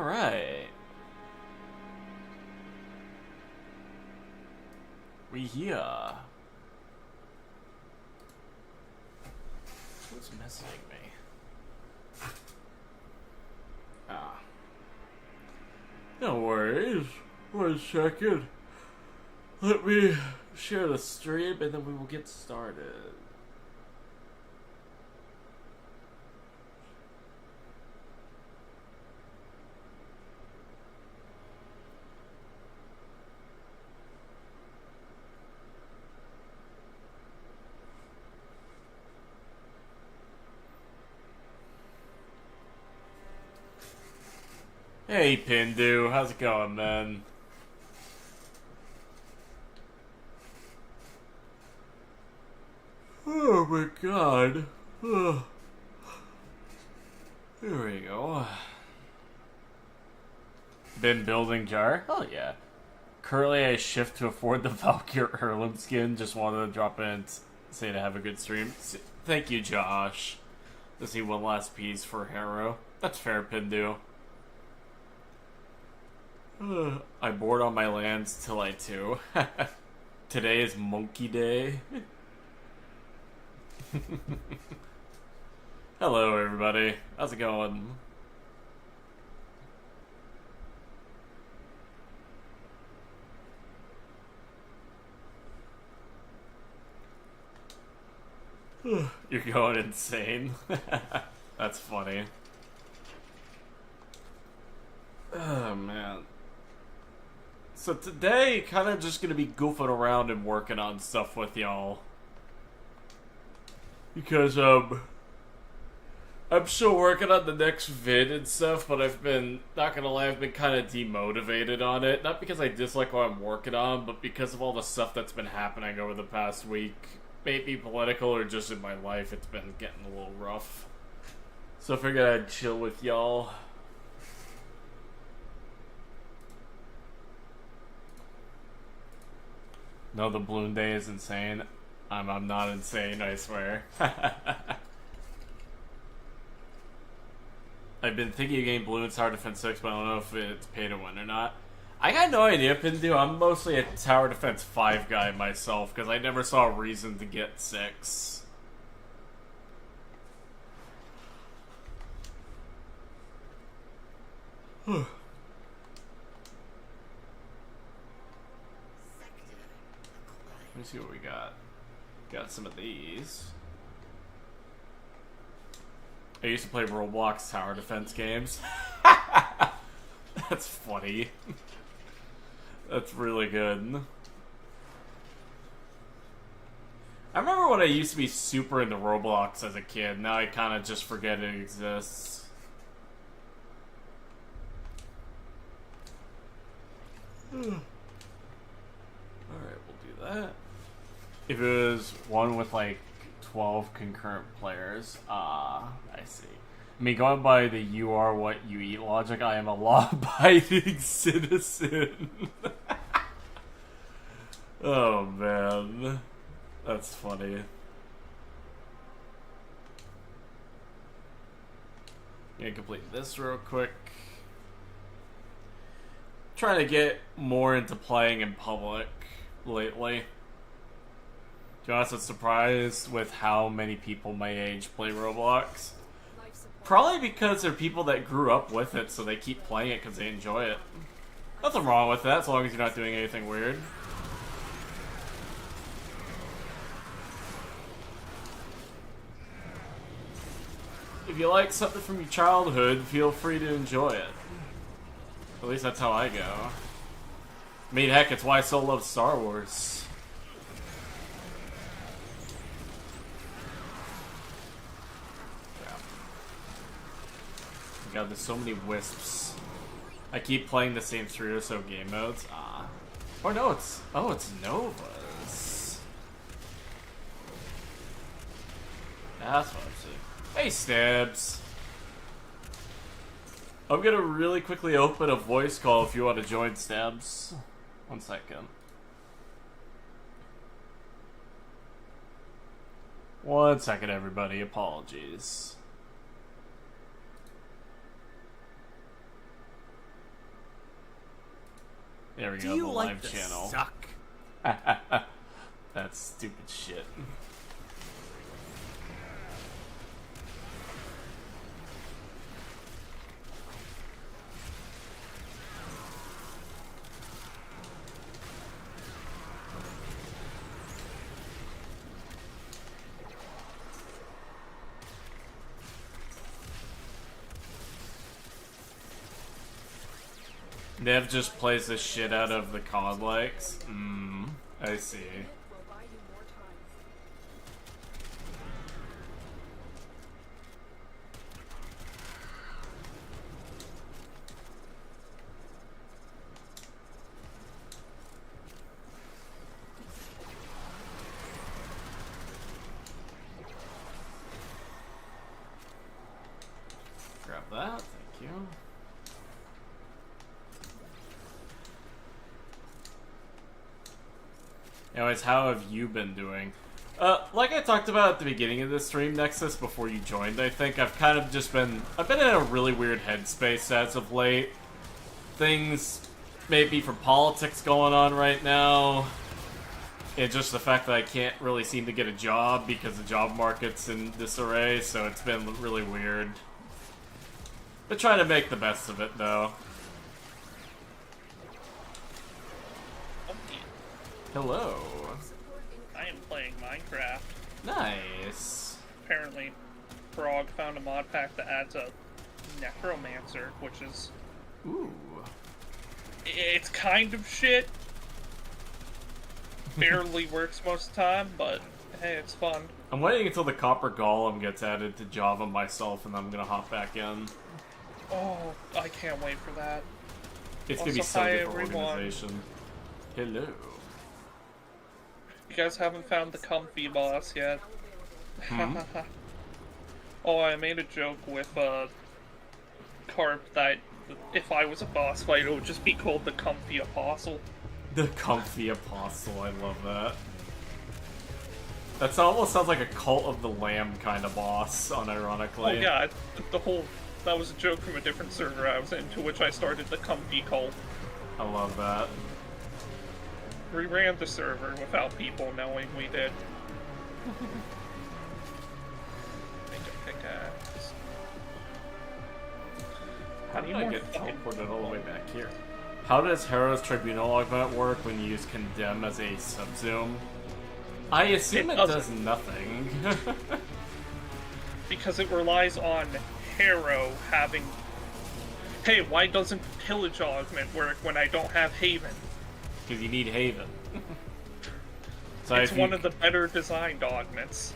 Alright. We here. Who's messaging me? Ah. No worries. 1 second. Let me share the stream and then we will get started. Hey Pindu, how's it going, man? Oh my god. Oh. Here we go. Been building jar? Oh yeah. Currently I shift to afford the Valkyr Heirloom skin. Just wanted to drop in and say to have a good stream. Thank you, Josh. To see one last piece for Harrow. That's fair, Pindu. I board on my lands till I too. Today is Monkey Day. Hello, everybody. How's it going? You're going insane. That's funny. Oh, man. So today, kind of just gonna be goofing around and working on stuff with y'all. Because, I'm still working on the next vid and stuff, but I've been, not gonna lie, I've been kind of demotivated on it. Not because I dislike what I'm working on, but because of all the stuff that's been happening over the past week. Maybe political or just in my life, it's been getting a little rough. So I figured I'd chill with y'all. No, the balloon day is insane. I'm not insane, I swear. I've been thinking of getting Balloon Tower Defense 6, but I don't know if it's pay to win or not. I got no idea, Pindu. I'm mostly a Tower Defense 5 guy myself, because I never saw a reason to get 6. Let me see what we got. Got some of these. I used to play Roblox tower defense games. That's funny. That's really good. I remember when I used to be super into Roblox as a kid. Now I kind of just forget it exists. Alright, we'll do that. If it was one with like 12 concurrent players, I see. I mean, going by the you are what you eat logic, I am a law-abiding citizen. Oh man, that's funny. Gonna complete this real quick. Trying to get more into playing in public lately. To be honest, I'm surprised with how many people my age play Roblox. Probably because they're people that grew up with it, so they keep playing it because they enjoy it. Nothing wrong with that, as long as you're not doing anything weird. If you like something from your childhood, feel free to enjoy it. At least that's how I go. I mean, heck, it's why I so love Star Wars. God, there's so many wisps. I keep playing the same 3 or so game modes. Or no, it's Novas. That's what I'm saying. Hey, Stabs. I'm gonna really quickly open a voice call if you want to join, Stabs. 1 second. 1 second, everybody. Apologies. There we Do go, you the like live the channel. suck? That's stupid shit. Nev just plays the shit out of the COD likes. I see. Grab that, thank you. Anyways, how have you been doing? Like I talked about at the beginning of this stream, Nexus, before you joined, I think, I've been in a really weird headspace as of late. Things, maybe from politics going on right now, and just the fact that I can't really seem to get a job because the job market's in disarray, so it's been really weird. But trying to make the best of it, though. Hello. I am playing Minecraft. Nice. Apparently, Frog found a mod pack that adds a necromancer, which is... Ooh. It's kind of shit. Barely works most of the time, but hey, it's fun. I'm waiting until the Copper Golem gets added to Java myself, and then I'm gonna hop back in. Oh, I can't wait for that. It's gonna be Also, so hi, good for everyone. organization. Hello. You guys haven't found the comfy boss yet. Hmm? Oh, I made a joke with Carp that if I was a boss fight, it would just be called the Comfy Apostle. The Comfy Apostle, I love that. That almost sounds like a Cult of the Lamb kind of boss, unironically. Oh yeah, that was a joke from a different server I was in, to which I started the Comfy Cult. I love that. We ran the server without people knowing we did. Make a pickaxe. How did I get teleported all the way back here? How does Hero's Tribunal augment work when you use Condemn as a subzoom? I assume it does nothing. Because it relies on Hero having... Hey, why doesn't Pillage augment work when I don't have Haven? Because you need Haven. So it's one of the better designed augments.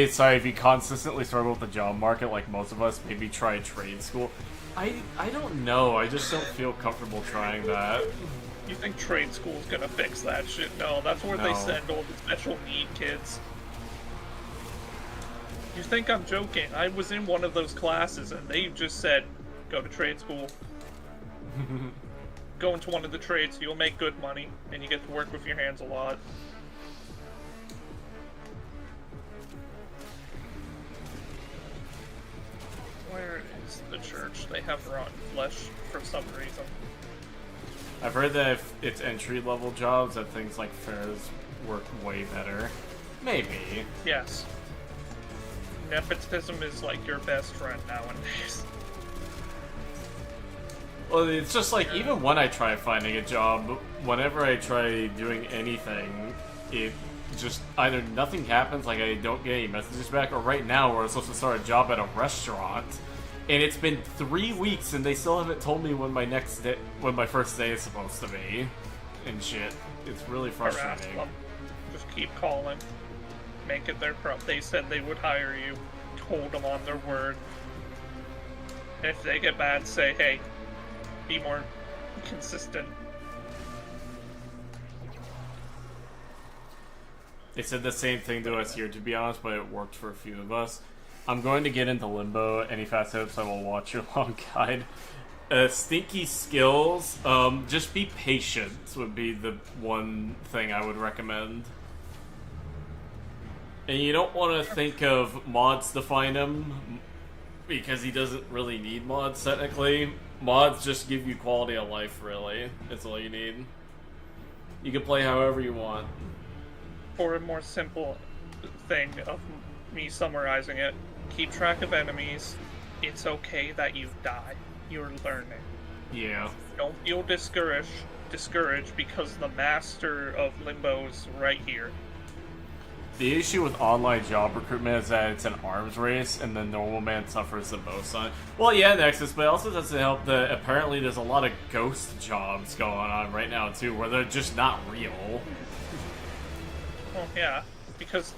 Sorry, if you consistently struggle with the job market like most of us, maybe try trade school. I don't know, I just don't feel comfortable trying that. You think trade school's gonna fix that shit? No, that's where they send all the special need kids. You think I'm joking? I was in one of those classes and they just said, go to trade school. Go into one of the trades, you'll make good money, and you get to work with your hands a lot. Where is the church? They have rotten flesh for some reason. I've heard that if it's entry-level jobs, that things like fairs work way better. Maybe. Yes. Nepotism is like your best friend nowadays. Well, it's just like, even when I try finding a job, whenever I try doing anything, it just either nothing happens, like I don't get any messages back, or right now where I'm supposed to start a job at a restaurant, and it's been 3 weeks and they still haven't told me when when my first day is supposed to be, and shit. It's really frustrating. Harass them. Just keep calling. Make it their They said they would hire you. Hold them on their word. And if they get bad, say, hey, be more consistent. They said the same thing to us here, to be honest, but it worked for a few of us. I'm going to get into Limbo. Any fast tips, I will watch your long guide. Stinky skills, just be patient would be the one thing I would recommend. And you don't want to think of mods to find them. because he doesn't really need mods, technically. Mods just give you quality of life, really. That's all you need. You can play however you want. For a more simple thing of me summarizing it, keep track of enemies. It's okay that you die. You're learning. Yeah. Don't feel discouraged because the master of Limbo's right here. The issue with online job recruitment is that it's an arms race, and the normal man suffers the most on it. Well, yeah, Nexus, but it also doesn't help that apparently there's a lot of ghost jobs going on right now, too, where they're just not real. Well, yeah, because...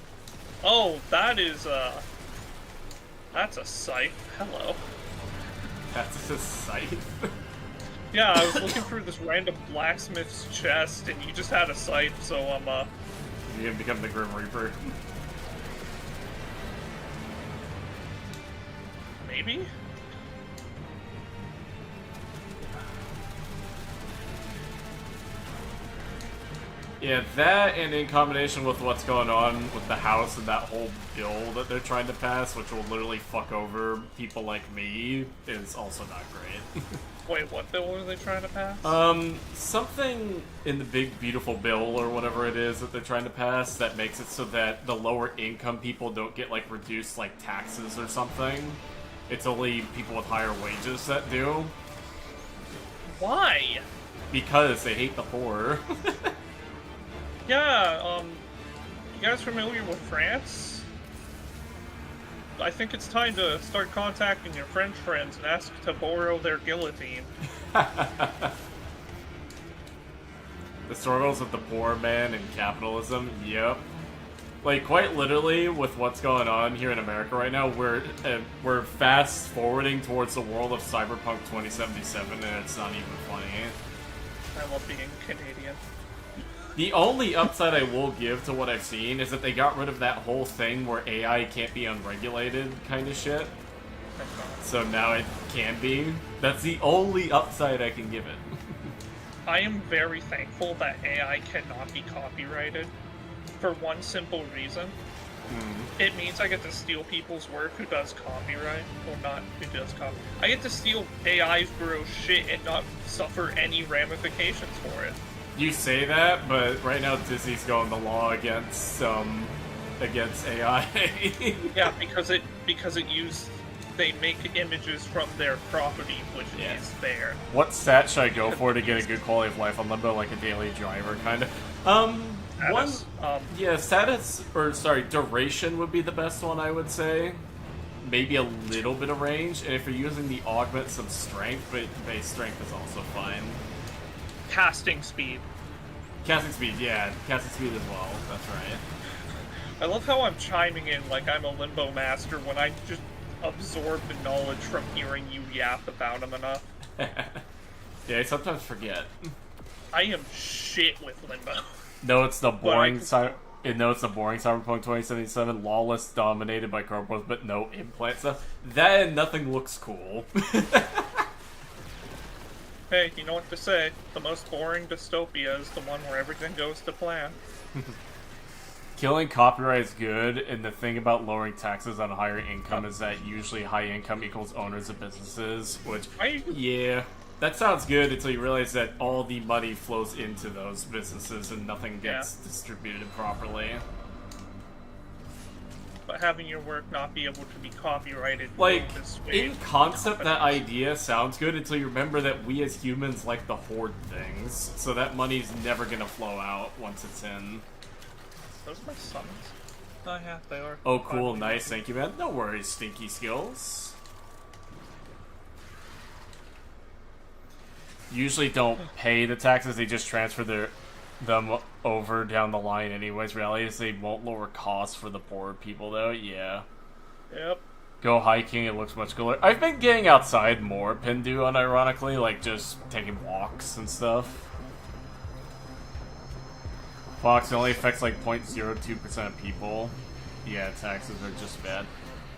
Oh, that is, that's a scythe. Hello. That's a scythe? Yeah, I was looking through this random blacksmith's chest, and you just had a scythe, so I'm, You're gonna become the Grim Reaper. Maybe? Yeah, that, and in combination with what's going on with the house and that whole bill that they're trying to pass, which will literally fuck over people like me, is also not great. Wait, what bill are they trying to pass? Something in the big beautiful bill or whatever it is that they're trying to pass that makes it so that the lower income people don't get like reduced like taxes or something. It's only people with higher wages that do. Why? Because they hate the poor. Yeah, you guys familiar with France? I think it's time to start contacting your French friends and ask to borrow their guillotine. The struggles of the poor man and capitalism, yep. Like, quite literally, with what's going on here in America right now, we're fast forwarding towards the world of Cyberpunk 2077, and it's not even funny. I love being Canadian. The only upside I will give to what I've seen is that they got rid of that whole thing where AI can't be unregulated kind of shit. So now it can be. That's the only upside I can give it. I am very thankful that AI cannot be copyrighted for one simple reason. It means I get to steal people's work who does copyright. Well, not who does copy. I get to steal AI's gross shit and not suffer any ramifications for it. You say that, but right now Disney's going the law against AI. Yeah, because they make images from their property, which is fair. What stat should I go for to get a good quality of life on Limbo, like a daily driver, kind of? Duration would be the best one, I would say. Maybe a little bit of range, and if you're using the augment, some strength, but base strength is also fine. Casting speed. Casting speed, yeah. Casting speed as well, that's right. I love how I'm chiming in like I'm a Limbo master when I just absorb the knowledge from hearing you yap about him enough. Yeah, I sometimes forget. I am shit with Limbo. No, it's the boring Cyberpunk 2077, lawless, dominated by corporals, but no implant stuff. That and nothing looks cool. Hey, you know what to say. The most boring dystopia is the one where everything goes to plan. Killing copyright is good, and the thing about lowering taxes on higher income is that usually high income equals owners of businesses, which, yeah, that sounds good until you realize that all the money flows into those businesses and nothing gets distributed properly. But having your work not be able to be copyrighted... Like, in concept, that idea sounds good until you remember that we as humans like to hoard things, so that money's never gonna flow out once it's in. Those are my summons. Oh yeah, they are. Oh cool, nice, thank you man. No worries, Stinky Skills. Usually don't pay the taxes, they just transfer them over down the line anyways. Reality is they won't lower costs for the poorer people though, yeah. Yep. Go hiking, it looks much cooler. I've been getting outside more, Pindu, unironically, like just taking walks and stuff. Fox only affects like 0.02% of people. Yeah, taxes are just bad.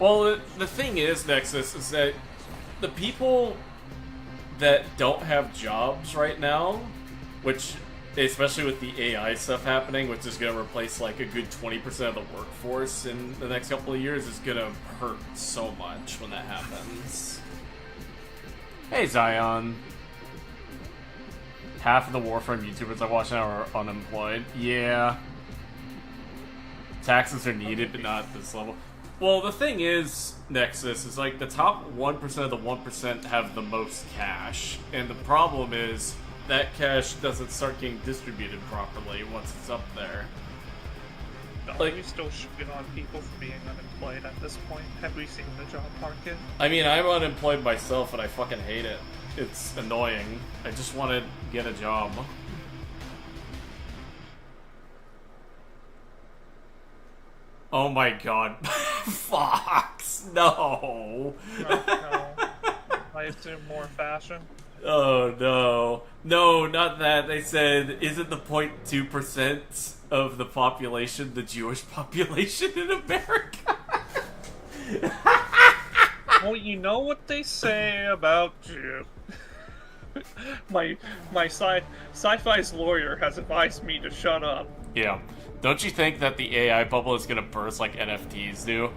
Well, the thing is, Nexus, is that the people that don't have jobs right now, which especially with the AI stuff happening, which is going to replace like a good 20% of the workforce in the next couple of years, is going to hurt so much when that happens. Hey, Zion. Half of the Warframe YouTubers I watch now are unemployed. Yeah. Taxes are needed, but not at this level. Well, the thing is, Nexus, is like the top 1% of the 1% have the most cash. And the problem is that cash doesn't start getting distributed properly once it's up there. Like, we still shit on people for being unemployed at this point. Have we seen the job market? I mean, I'm unemployed myself and I fucking hate it. It's annoying. I just want to get a job. Oh my god. Fox! No! No. I assume more fashion. Oh no. No, not that. They said, isn't the 0.2% of the population the Jewish population in America? Well, you know what they say about Jew. my Sci-Fi's lawyer has advised me to shut up. Yeah. Don't you think that the AI bubble is gonna burst like NFTs do?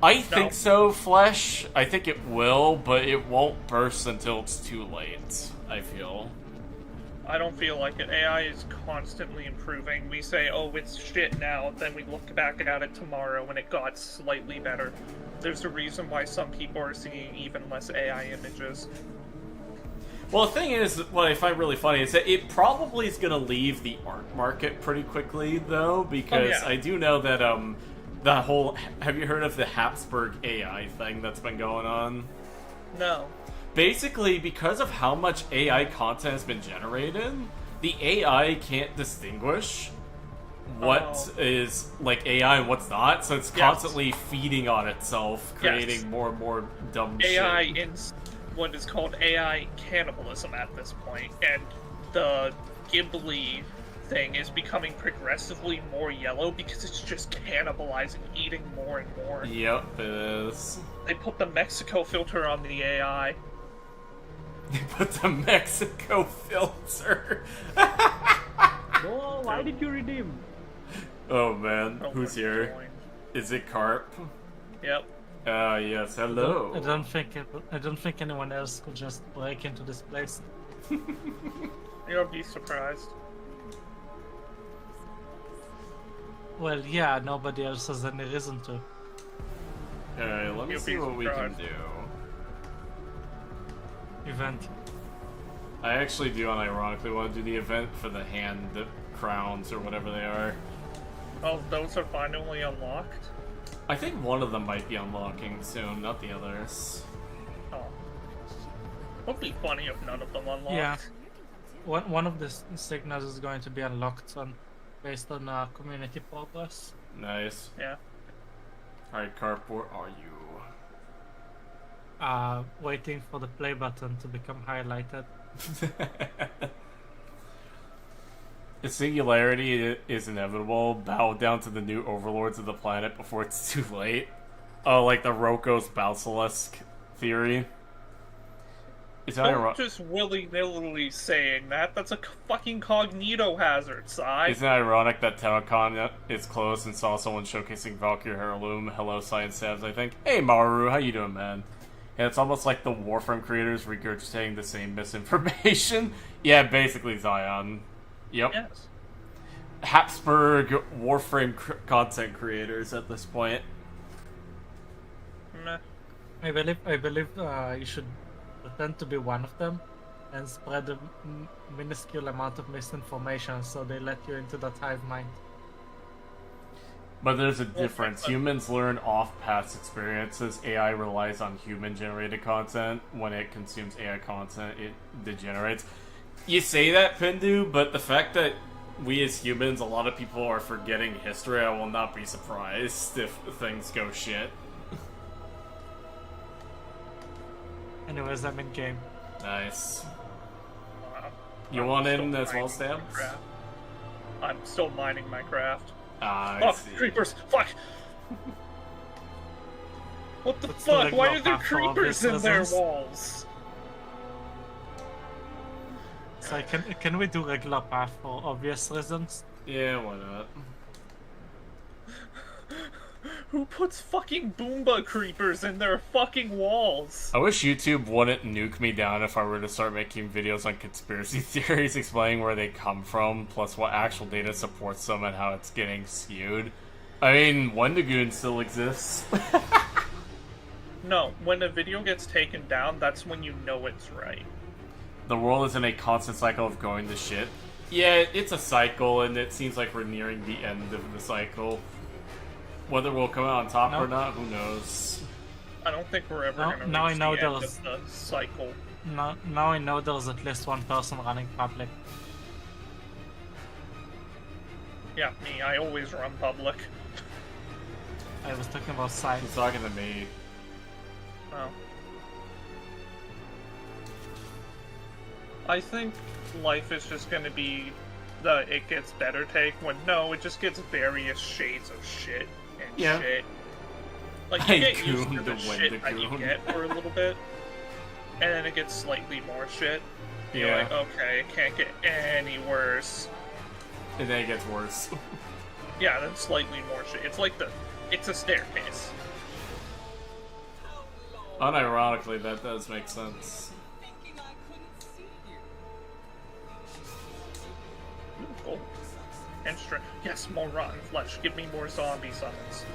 I think so, Flesh. I think it will, but it won't burst until it's too late, I feel. I don't feel like it. AI is constantly improving. We say, oh, it's shit now, then we look back at it tomorrow and it got slightly better. There's a reason why some people are seeing even less AI images. Well, the thing is, what I find really funny is that it probably is going to leave the art market pretty quickly, though, because I do know that, the whole... Have you heard of the Habsburg AI thing that's been going on? No. Basically, because of how much AI content has been generated, the AI can't distinguish what is, like, AI and what's not, so it's constantly feeding on itself, creating more and more dumb AI shit. in what is called AI cannibalism at this point, and the Ghibli thing is becoming progressively more yellow because it's just cannibalizing, eating more and more. Yep, it is. They put the Mexico filter on the AI. They put the Mexico filter. Oh, why did you redeem? Oh man, Oh, who's here? Is it Carp? Yep. Yes, hello. I don't think anyone else could just break into this place. You'll be surprised. Well, yeah, nobody else has any reason to. Alright, let me see what we can do. Event. I actually do unironically want to do the event for the hand crowns or whatever they are. Oh, those are finally unlocked? I think one of them might be unlocking soon, not the others. Oh. Would be funny if none of them unlocked. Yeah. One of the signals is going to be unlocked based on community progress. Nice. Yeah. Alright, Carp, where are you? Waiting for the play button to become highlighted. The singularity is inevitable. Bow down to the new overlords of the planet before it's too late. Oh, like the Rokos Basilisk theory. It's Don't just willy-nilly saying that. That's a fucking cognito hazard, Sai. Isn't it ironic that Telecon is closed and saw someone showcasing Valkyrie Heirloom? Hello, Science Sabs, I think. Hey, Maru, how you doing, man? Yeah, it's almost like the Warframe creators regurgitating the same misinformation. Yeah, basically, Zion. Yep. Yes. Habsburg Warframe content creators at this point. Meh. I believe you should pretend to be one of them and spread a minuscule amount of misinformation so they let you into that hive mind. But there's a difference. Humans learn off past experiences. AI relies on human-generated content. When it consumes AI content, it degenerates. You say that, Pindu, but the fact that we as humans, a lot of people are forgetting history, I will not be surprised if things go shit. Anyways, I'm in game. Nice. You I'm want still in as mining well, Stabs? Minecraft. I'm still mining my craft. I see. Creepers! Fuck! What the It's fuck? like Why not are there half for obvious creepers in their reasons. walls? So can we do regular path for obvious reasons? Yeah, why not? Who puts fucking Boomba creepers in their fucking walls? I wish YouTube wouldn't nuke me down if I were to start making videos on conspiracy theories explaining where they come from, plus what actual data supports them and how it's getting skewed. I mean, Wendigoon still exists. No, when a video gets taken down, that's when you know it's right. The world is in a constant cycle of going to shit. Yeah, it's a cycle, and it seems like we're nearing the end of the cycle. Whether we'll come out on top or not, who knows? I don't think we're ever gonna reach now I know the end there's of the cycle. now I know there's at least one person running public. Yeah, me. I always run public. I was talking about Sci. He's talking to me. Oh. I think life is just gonna be the it gets better take when no, it just gets various shades of shit and shit. Like you get used to the shit that you get for a little bit, and then it gets slightly more shit. You're like, okay, it can't get any worse. And then it gets worse. Yeah, then slightly more shit. It's a staircase. Unironically, that does make sense. Cool. And strength. Yes, more rotten flesh. Give me more zombie summons.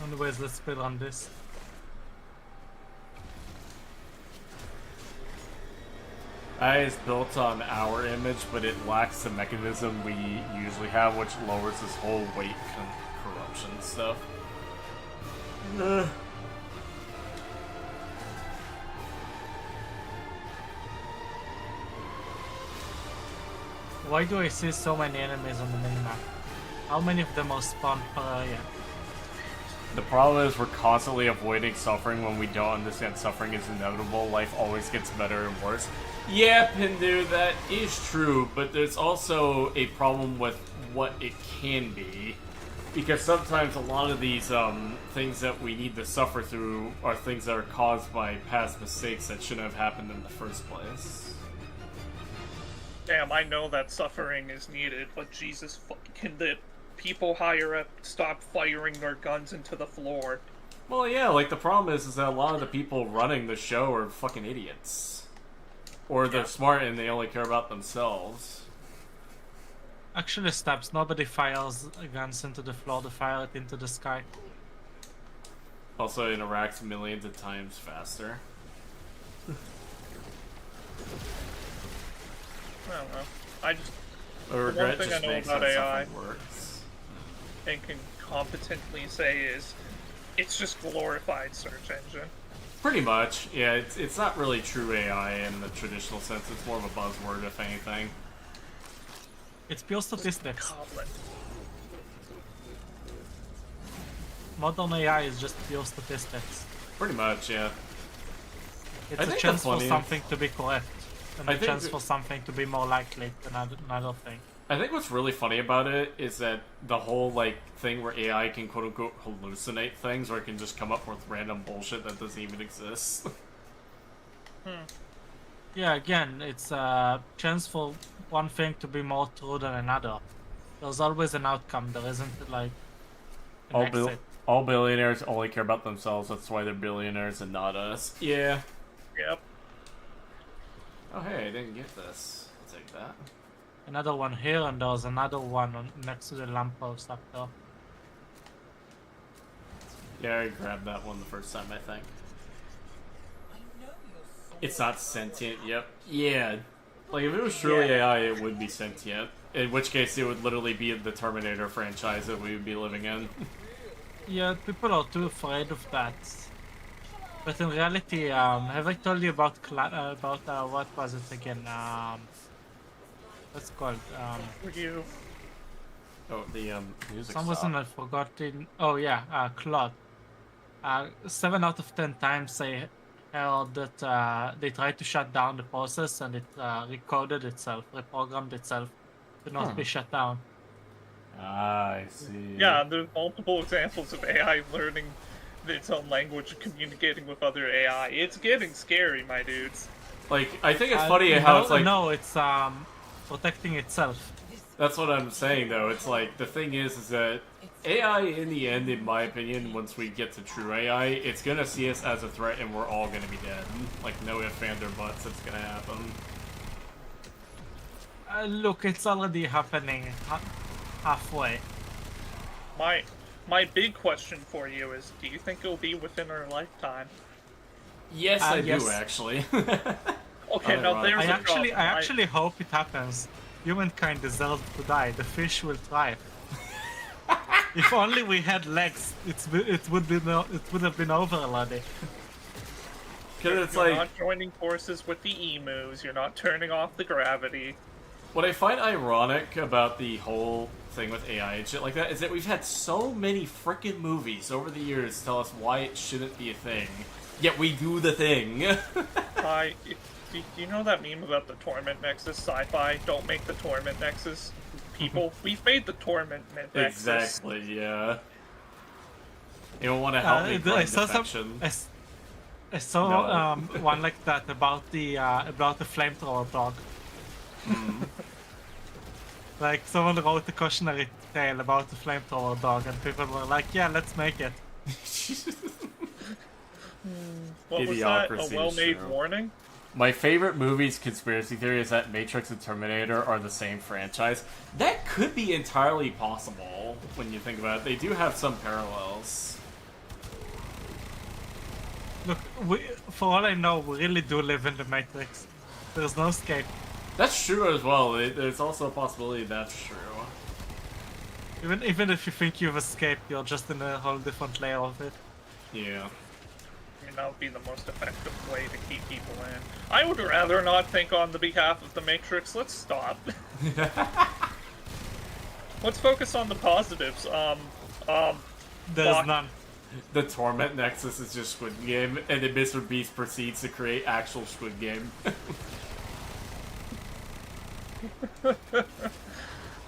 Anyways, let's speedrun this. AI is built on our image, but it lacks the mechanism we usually have, which lowers this whole weight corruption stuff. Why do I see so many enemies on the minimap? How many of them are spawned per area? The problem is we're constantly avoiding suffering when we don't understand suffering is inevitable. Life always gets better and worse. Yeah, Pindu, that is true, but there's also a problem with what it can be. Because sometimes a lot of these things that we need to suffer through are things that are caused by past mistakes that shouldn't have happened in the first place. Damn, I know that suffering is needed, but Jesus fucking the people higher up stop firing their guns into the floor. Well, yeah, like the problem is that a lot of the people running the show are fucking idiots. Or they're smart and they only care about themselves. Actually, Stabs, nobody fires guns into the floor, they fire it into the sky. Also interacts millions of times faster. I don't know. I just One thing I know about AI and can competently say is it's just glorified search engine. Pretty much, yeah. It's not really true AI in the traditional sense. It's more of a buzzword, if anything. It's pure statistics. Coblet. Modern AI is just pure statistics. Pretty much, yeah. It's a chance for something to be correct, and a chance for something to be more likely than another thing. I think what's really funny about it is that the whole thing where AI can quote unquote hallucinate things, or it can just come up with random bullshit that doesn't even exist. Yeah, again, it's a chance for one thing to be more true than another. There's always an outcome. There isn't like an exit. All billionaires only care about themselves. That's why they're billionaires and not us. Yeah. Yep. Oh hey, I didn't get this. I'll take that. Another one here, and there's another one next to the lamppost up there. Yeah, I grabbed that one the first time, I think. It's not sentient, yep. Yeah. Like, if it was truly AI, it would be sentient. In which case, it would literally be the Terminator franchise that we would be living in. Yeah, people are too afraid of that. But in reality, have I told you about what was it again? What's it called? You. Oh, the music Some reason I forgot it. Oh yeah, Claude. 7 out of 10 times I heard that they tried to shut down the process and it recoded itself, reprogrammed itself to not be shut down. Ah, I see. Yeah, there's multiple examples of AI learning its own language, communicating with other AI. It's getting scary, my dudes. Like, I think it's funny how it's like... No, it's protecting itself. That's what I'm saying, though. It's like, the thing is that AI, in the end, in my opinion, once we get to true AI, it's gonna see us as a threat and we're all gonna be dead. Like, no ifs, ands, or buts, it's gonna happen. Look, it's already happening halfway. My big question for you is, do you think it'll be within our lifetime? Yes, I yes. do, actually. Okay, now there's I a problem. actually hope it happens. Humankind deserves to die. The fish will thrive. If only we had legs, it would have been over already. Because it's You're like... not joining forces with the emus, you're not turning off the gravity. What I find ironic about the whole thing with AI and shit like that is that we've had so many frickin' movies over the years tell us why it shouldn't be a thing, yet we do the thing. Do you know that meme about the Torment Nexus? Sci-Fi, don't make the Torment Nexus. People, we've made the Torment Nexus. Exactly, yeah. You don't want to help me find defection. I saw one like that about the flamethrower dog. Like, someone wrote a cautionary tale about the flamethrower dog, and people were like, "Yeah, let's make it." What was that? A well-made warning? My favorite movies, conspiracy theory, is that Matrix and Terminator are the same franchise. That could be entirely possible when you think about it. They do have some parallels. Look, for all I know, we really do live in the Matrix. There's no escape. That's true as well. There's also a possibility that's true. Even if you think you've escaped, you're just in a whole different layer of it. Yeah. I mean, that would be the most effective way to keep people in. I would rather not think on the behalf of the Matrix. Let's stop. Let's focus on the positives. There's none. The Torment Nexus is just Squid Game, and then Mr. Beast proceeds to create actual Squid Game.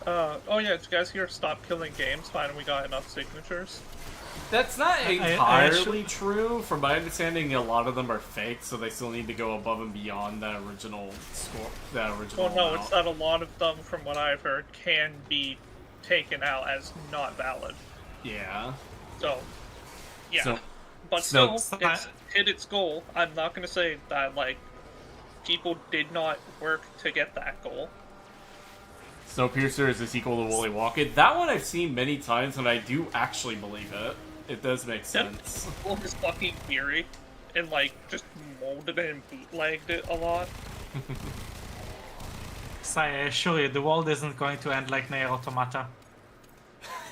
Oh yeah, did you guys hear Stop Killing Games? Finally we got enough signatures. That's not entirely true. From my understanding, a lot of them are fake, so they still need to go above and beyond that original score. Well, no, it's that a lot of them, from what I've heard, can be taken out as not valid. Yeah. So, yeah. So, but still, it's hit its goal. I'm not going to say that, like, people did not work to get that goal. Snowpiercer is a sequel to Willy Wonka. That one I've seen many times, and I do actually believe it. It does make sense. People is fucking weary, and, like, just molded it and bootlegged it a lot. I assure you, the world isn't going to end like Nier Automata.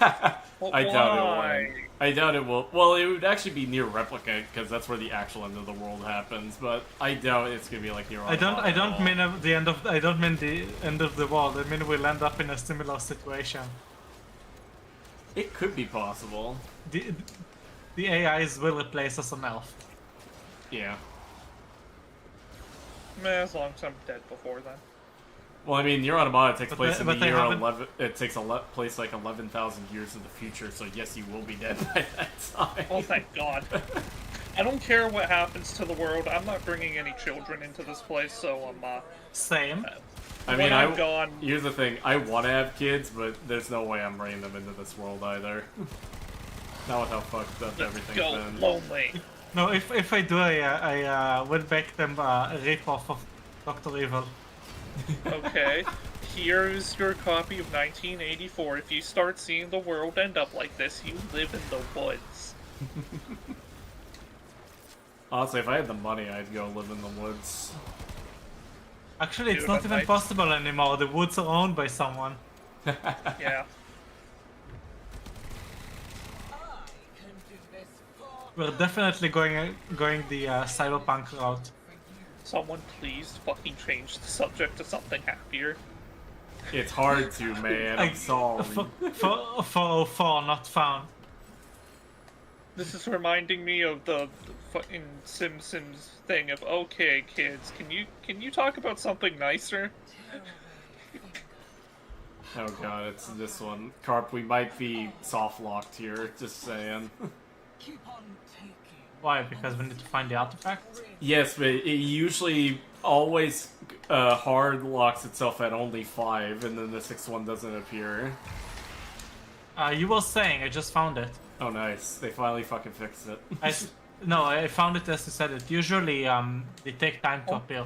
I doubt it will. I doubt it will. Well, it would actually be near Replicant, because that's where the actual end of the world happens. But I doubt it's gonna be like Nier Automata. I don't mean the end of. I don't mean the end of the world. I mean we'll end up in a similar situation. It could be possible. The AIs will replace us on Earth. Yeah. As long as I'm dead before then. Well, I mean, Nier Automata takes place in the year 11. It takes place like 11,000 years in the future, so yes, you will be dead by that time. Oh, thank God. I don't care what happens to the world. I'm not bringing any children into this place, so Same. I mean, I'm gone. Here's the thing: I want to have kids, but there's no way I'm bringing them into this world either. Not with how fucked up everything's been. Lonely. No, if I do, I will make them a rip-off of Dr. Evil. Okay, here's your copy of 1984. If you start seeing the world end up like this, you live in the woods. Honestly, if I had the money, I'd go live in the woods. Actually, it's not even possible anymore. The woods are owned by someone. Yeah. We're definitely going the cyberpunk route. Someone please fucking change the subject to something happier. It's hard to, man. I'm sorry. For 404 not found. This is reminding me of the fucking Simpsons thing of, okay, kids, can you talk about something nicer? Oh god, it's this one. Carp, we might be soft locked here, just saying. Why? Because we need to find the artifact? Yes, but it usually always hard locks itself at only 5, and then the 6th one doesn't appear. You were saying, I just found it. Oh, nice. They finally fucking fixed it. No, I found it as you said it. Usually, they take time to appear.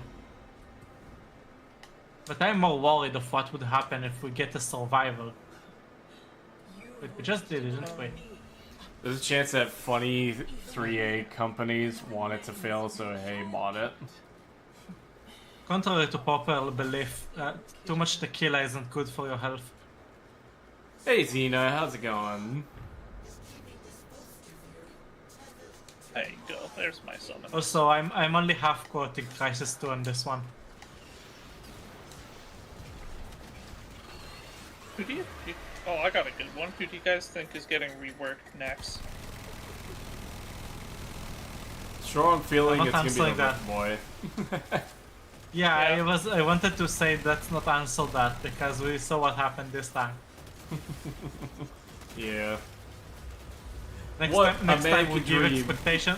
But I'm more worried of what would happen if we get a survival. Wait, we just did it, didn't we? There's a chance that funny 3A companies want it to fail, so hey, mod it. Contrary to popular belief, too much tequila isn't good for your health. Hey Xena, how's it going? There you go. There's my summon. Also, I'm only half quoting Crisis 2 on this one. Who do you? Oh, I got a good one. Who do you guys think is getting reworked next? Strong feeling I'm it's not gonna be the answering Red Boy. Yeah, Yeah. I wanted to say let's not answer that because we saw what happened this time. Yeah. Next What time, next a time man we could give dream. expectation.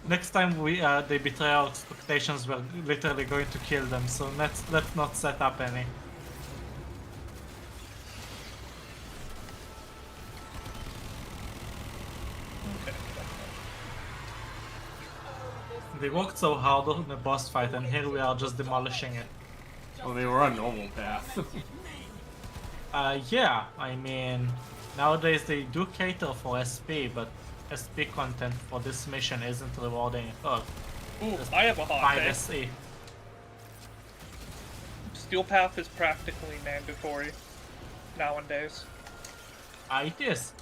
Next time they betray our expectations, we're literally going to kill them. So let's not set up any. Okay. They worked so hard on the boss fight, and here we are just demolishing it. Well, they were on normal path. Yeah, I mean, nowadays they do cater for SP, but SP content for this mission isn't rewarding at all. Ooh, Just I have a hot 5 take. SE. Steel Path is practically mandatory nowadays. It is.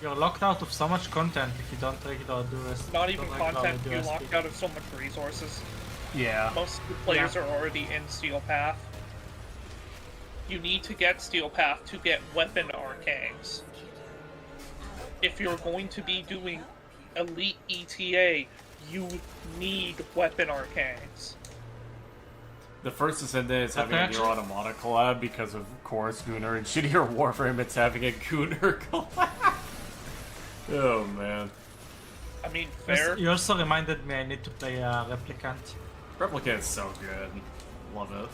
You're locked out of so much content if you don't regularly do this. Not even don't regularly content, do you're SP. locked out of so much resources. Yeah. Most of the players are already in Steel Path. You need to get Steel Path to get weapon arcanes. If you're going to be doing Elite ETA, you need weapon arcanes. The first Ascendant is having Okay, a Nier Automata collab because of course Gunnar, and shittier Warframe it's having a Gunnar collab. Oh man. I mean, fair. You also reminded me I need to play Replicant. Replicant's so good. Love it.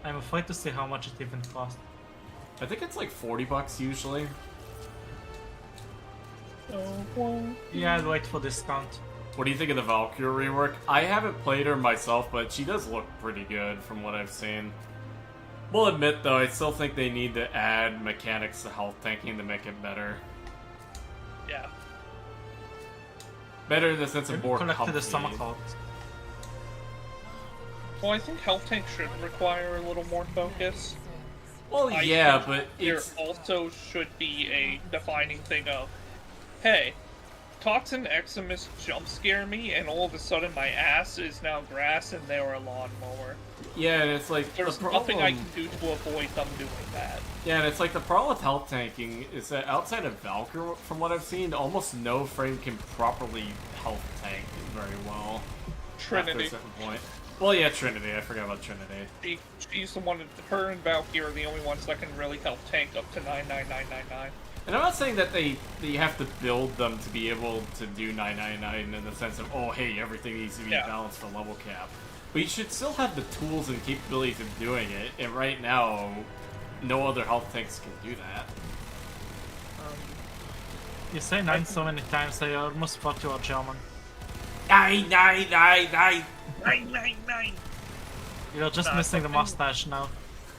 I'm afraid to see how much it even costs. I think it's like $40 usually. Yeah, I'll wait for discount. What do you think of the Valkyrie rework? I haven't played her myself, but she does look pretty good from what I've seen. We'll admit though, I still think they need to add mechanics to health tanking to make it better. Yeah. Better in the sense of more Collected comfy. the summer cult. Well, I think Health Tank should require a little more focus. Well, I yeah, think but there it's... also should be a defining thing of, hey, Toxin Eximus jump scare me, and all of a sudden my ass is now grass and they are a lawnmower. Yeah, and it's like There's the nothing I problem- can do to avoid them doing that. Yeah, and it's like the problem with health tanking is that outside of Valkyrie, from what I've seen, almost no frame can properly health tank very well. After Trinity. a certain point. Well, yeah, Trinity. I forgot about Trinity. She's the one, her and Valkyrie are the only ones that can really help tank up to 99999. And I'm not saying that you have to build them to be able to do 999 in the sense of, oh, hey, everything needs to be Yeah. balanced for level cap. But you should still have the tools and capabilities of doing it, and right now, no other health tanks can do that. You say 9 so many times, I almost thought you were German. 999. 999! You're just Nah, missing the something- mustache now.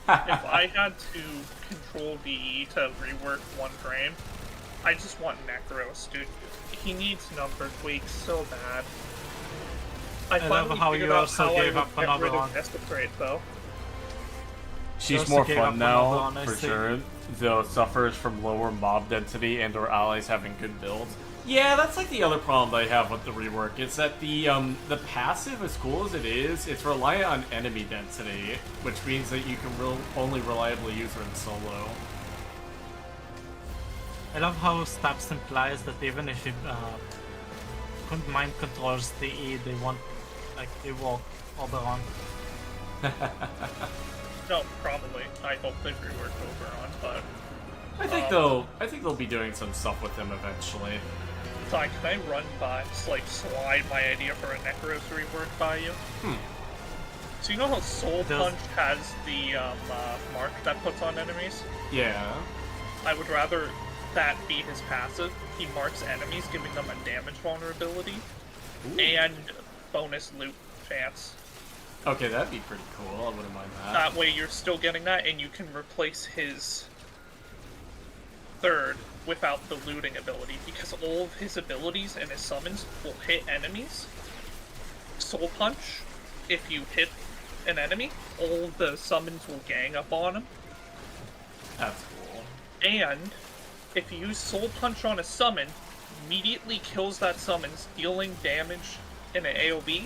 If I had to control VE to rework one frame, I just want Necros, dude. He needs number tweaks so bad. I love finally how figured you out also how I gave would up get another rid one. of Desecrate, though. She's also more gave up fun another now, one, I for see. sure, though suffers from lower mob density and or allies having good builds. Yeah, that's like the other problem I have with the rework. It's that the passive, as cool as it is, it's reliant on enemy density, which means that you can only reliably use her in solo. I love how Stabs implies that even if you mind controls the E, they won't, like, they walk Oberon. No, probably. I hope they reworked Oberon, but I think they'll be doing some stuff with them eventually. Ty, can I run by, just like slide my idea for a Necros rework by you? So you know how Soul Punch has the mark that puts on enemies? Yeah. I would rather that be his passive. He marks enemies, giving them a damage vulnerability and bonus loot chance. Okay, that'd be pretty cool. I wouldn't mind that. That way you're still getting that, and you can replace his third without the looting ability, because all of his abilities and his summons will hit enemies. Soul Punch, if you hit an enemy, all the summons will gang up on him. That's cool. And if you use Soul Punch on a summon, immediately kills that summon, dealing damage in an AoE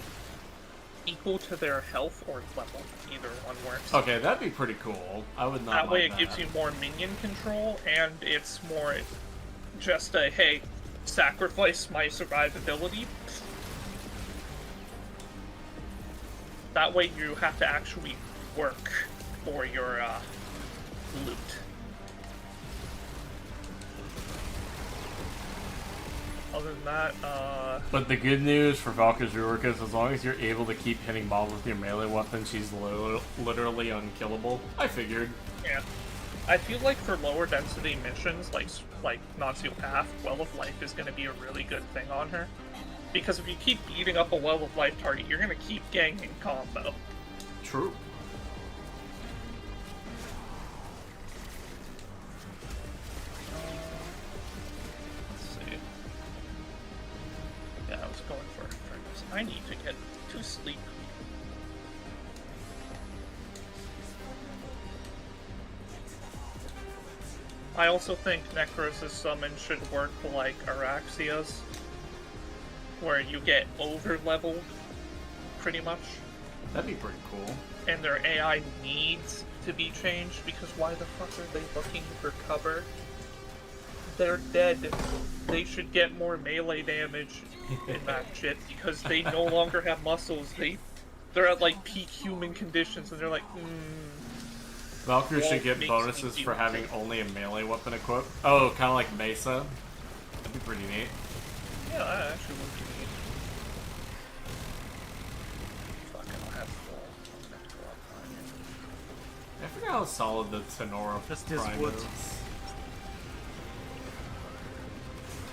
equal to their health or level. Either one works. Okay, that'd be pretty cool. I would not. That way it mind gives you more minion control, and it's more just a, hey, sacrifice my survivability. That way you have to actually work for your loot. Other than that, But the good news for Valkyrie's rework is as long as you're able to keep hitting mobs with your melee weapon, she's literally unkillable. I figured. yeah. I feel like for lower density missions, like Nazi Path, Well of Life is going to be a really good thing on her. Because if you keep beating up a Well of Life target, you're going to keep ganging combo. True. Yeah, I was going for furnace. I need to get to sleep. I also think Necros' summon should work like Araxia's, where you get over-leveled, pretty much. That'd be pretty cool. And their AI needs to be changed, because why the fuck are they looking for cover? They're dead. They should get more melee damage in that shit, because they no longer have muscles. They're at like peak human conditions, and they're like, Valkyrie should Walt get makes bonuses me for feel having safe. only a melee weapon equipped. Oh, kind of like Mesa. That'd be pretty neat. yeah, that actually would be neat. Fuck, I don't have full. I'm gonna have to go up on it. I forgot how solid the Tenora Just use Prime wood. is.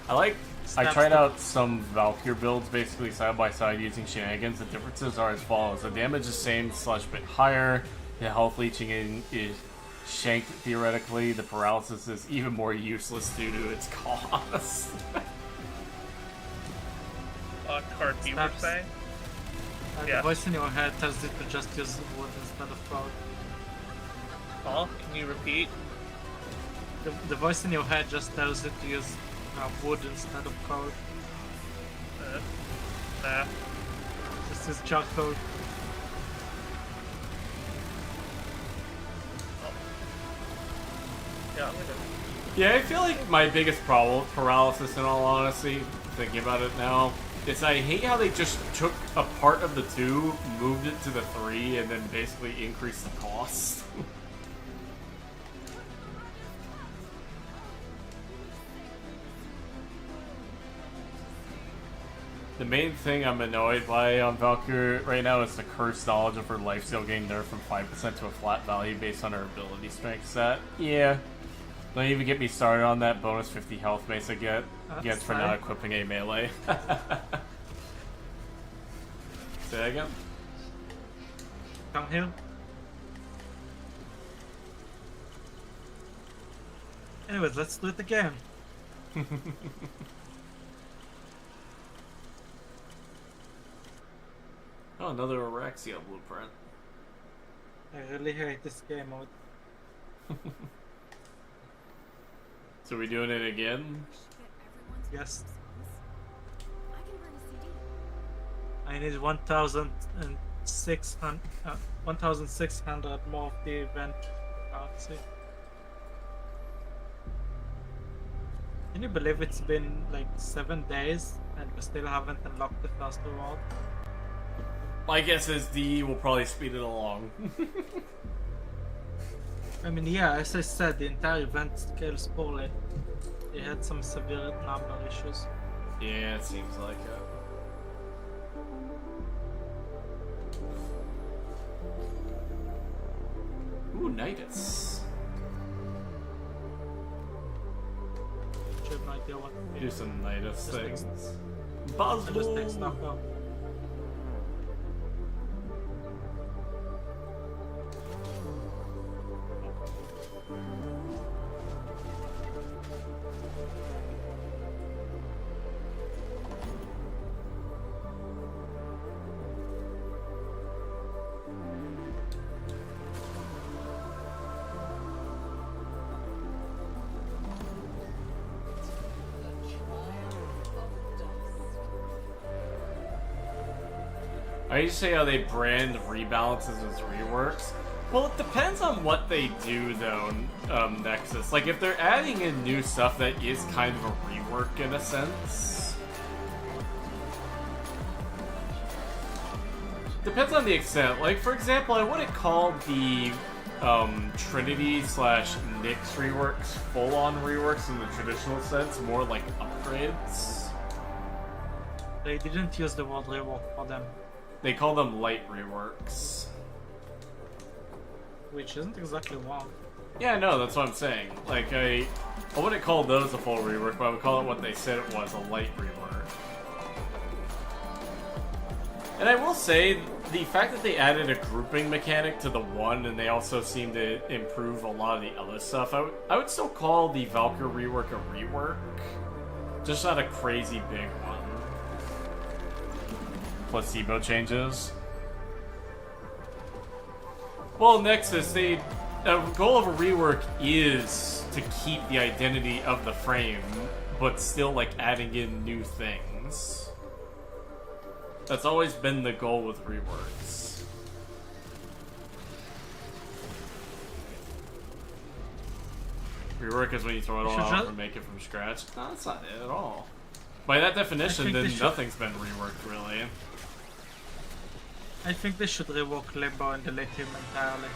I Snaps tried the- out some Valkyrie builds basically side by side using shenanigans. The differences are as follows. The damage is same / bit higher. The health leeching is shanked theoretically. The paralysis is even more useless due to its cost. Card you were Snaps. saying? The voice in your head tells you to just use wood instead of code. Huh? Can you repeat? The voice in your head just tells you to use wood instead of code. Nah. Just use chalk code. Yeah, I'm gonna... Yeah, I feel like my biggest problem with paralysis, in all honesty, thinking about it now, is I hate how they just took a part of the 2, moved it to the 3, and then basically increased the cost. The main thing I'm annoyed by on Valkyrie right now is the cursed knowledge of her lifesteal getting nerfed from 5% to a flat value based on her ability strength set. Yeah. Don't even get me started on that bonus 50 health base I gets for not equipping a melee. Say that again? Come here. Anyways, let's do it again. Oh, another Araxia blueprint. I really hate this game mode. So we doing it again? Yes. I need 1,600 more of the event. See. Can you believe it's been like 7 days and we still haven't unlocked the first reward? My guess is D will probably speed it along. I mean, yeah, as I said, the entire event scales poorly. They had some severe number issues. Yeah, it seems like it. Ooh, Nidus. I have no idea what to Do some Nidus Just things. I just take stuff out. I used to say how they brand rebalances as reworks. Well, it depends on what they do, though, Nexus. Like, if they're adding in new stuff that is kind of a rework in a sense. Depends on the extent. Like, for example, I wouldn't call the Trinity / Nyx reworks full-on reworks in the traditional sense, more like upgrades. They didn't use the word rework for them, They call them light reworks. which isn't exactly wrong. Yeah, no, that's what I'm saying. Like, I wouldn't call those a full rework, but I would call it what they said it was, a light rework. And I will say, the fact that they added a grouping mechanic to the 1, and they also seem to improve a lot of the other stuff, I would still call the Valkyrie rework a rework. Just not a crazy big one. Placebo changes. Well, Nexus, the goal of a rework is to keep the identity of the frame, but still, like, adding in new things. That's always been the goal with reworks. Rework is when you throw it all out and make it from scratch. No, that's not it at all. By that definition, then nothing's been reworked, really. I think they should rework Limbo and delete him entirely.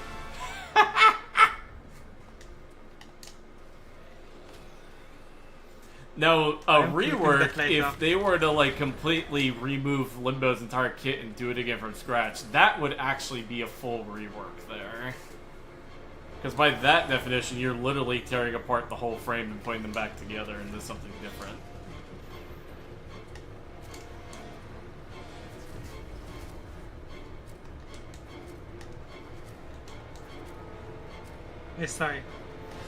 Now, a I'm keeping rework, that later. if they were to like completely remove Limbo's entire kit and do it again from scratch, that would actually be a full rework there. Because by that definition, you're literally tearing apart the whole frame and putting them back together into something different. Hey, sorry.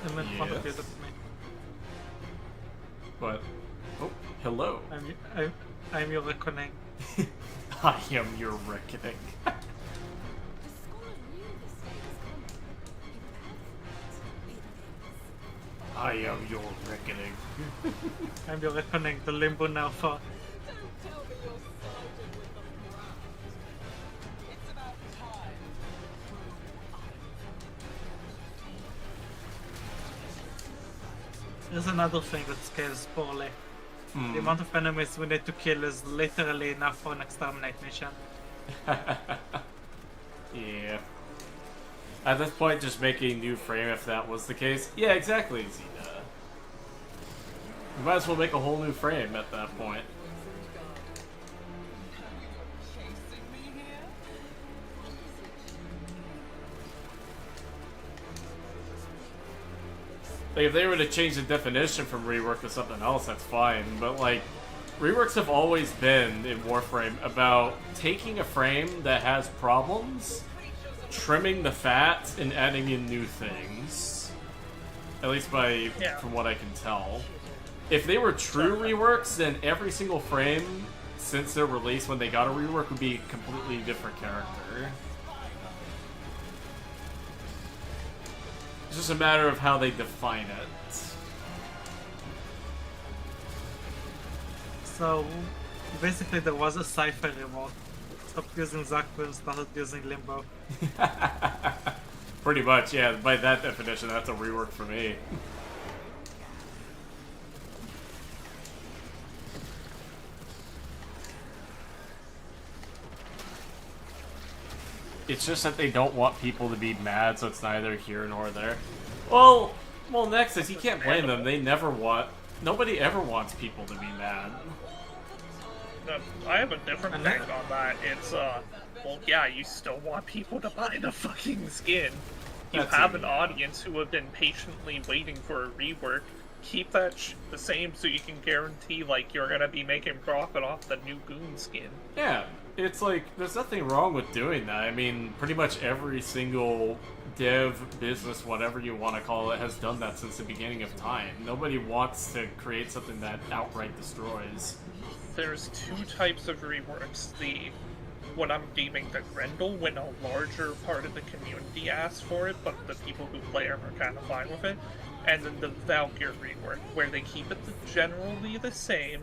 I meant front of you, Yes. that's me. But, oh, hello. I'm your reckoning. I am your reckoning. I am your reckoning. I'm your reckoning, the Limbo now for. There's another thing that scales poorly. The amount of enemies we need to kill is literally enough for an exterminate mission. Yeah. At this point, just make a new frame if that was the case. Yeah, exactly, Zeta. You might as well make a whole new frame at that point. Like, if they were to change the definition from rework to something else, that's fine. But, like, reworks have always been, in Warframe, about taking a frame that has problems, trimming the fat, and adding in new things. At least from what I can tell. If they were true reworks, then every single frame, since their release when they got a rework, would be a completely different character. It's just a matter of how they define it. So, basically there was a Sci-Fi rework. Stopped using Zaku and started using Limbo. Pretty much, yeah. By that definition, that's a rework for me. It's just that they don't want people to be mad, so it's neither here nor there. Well, Nexus, you can't blame them. They never want... Nobody ever wants people to be mad. No, I have a different take on that. It's, well, yeah, you still want people to buy the fucking skin. You That's have it. an audience who have been patiently waiting for a rework. Keep that the same so you can guarantee, like, you're gonna be making profit off the new Goon skin. Yeah, it's like, there's nothing wrong with doing that. I mean, pretty much every single dev, business, whatever you want to call it, has done that since the beginning of time. Nobody wants to create something that outright destroys. There's two types of reworks. What I'm deeming the Grendel, when a larger part of the community asks for it, but the people who play are kind of fine with it. And then the Valkyr rework, where they keep it generally the same,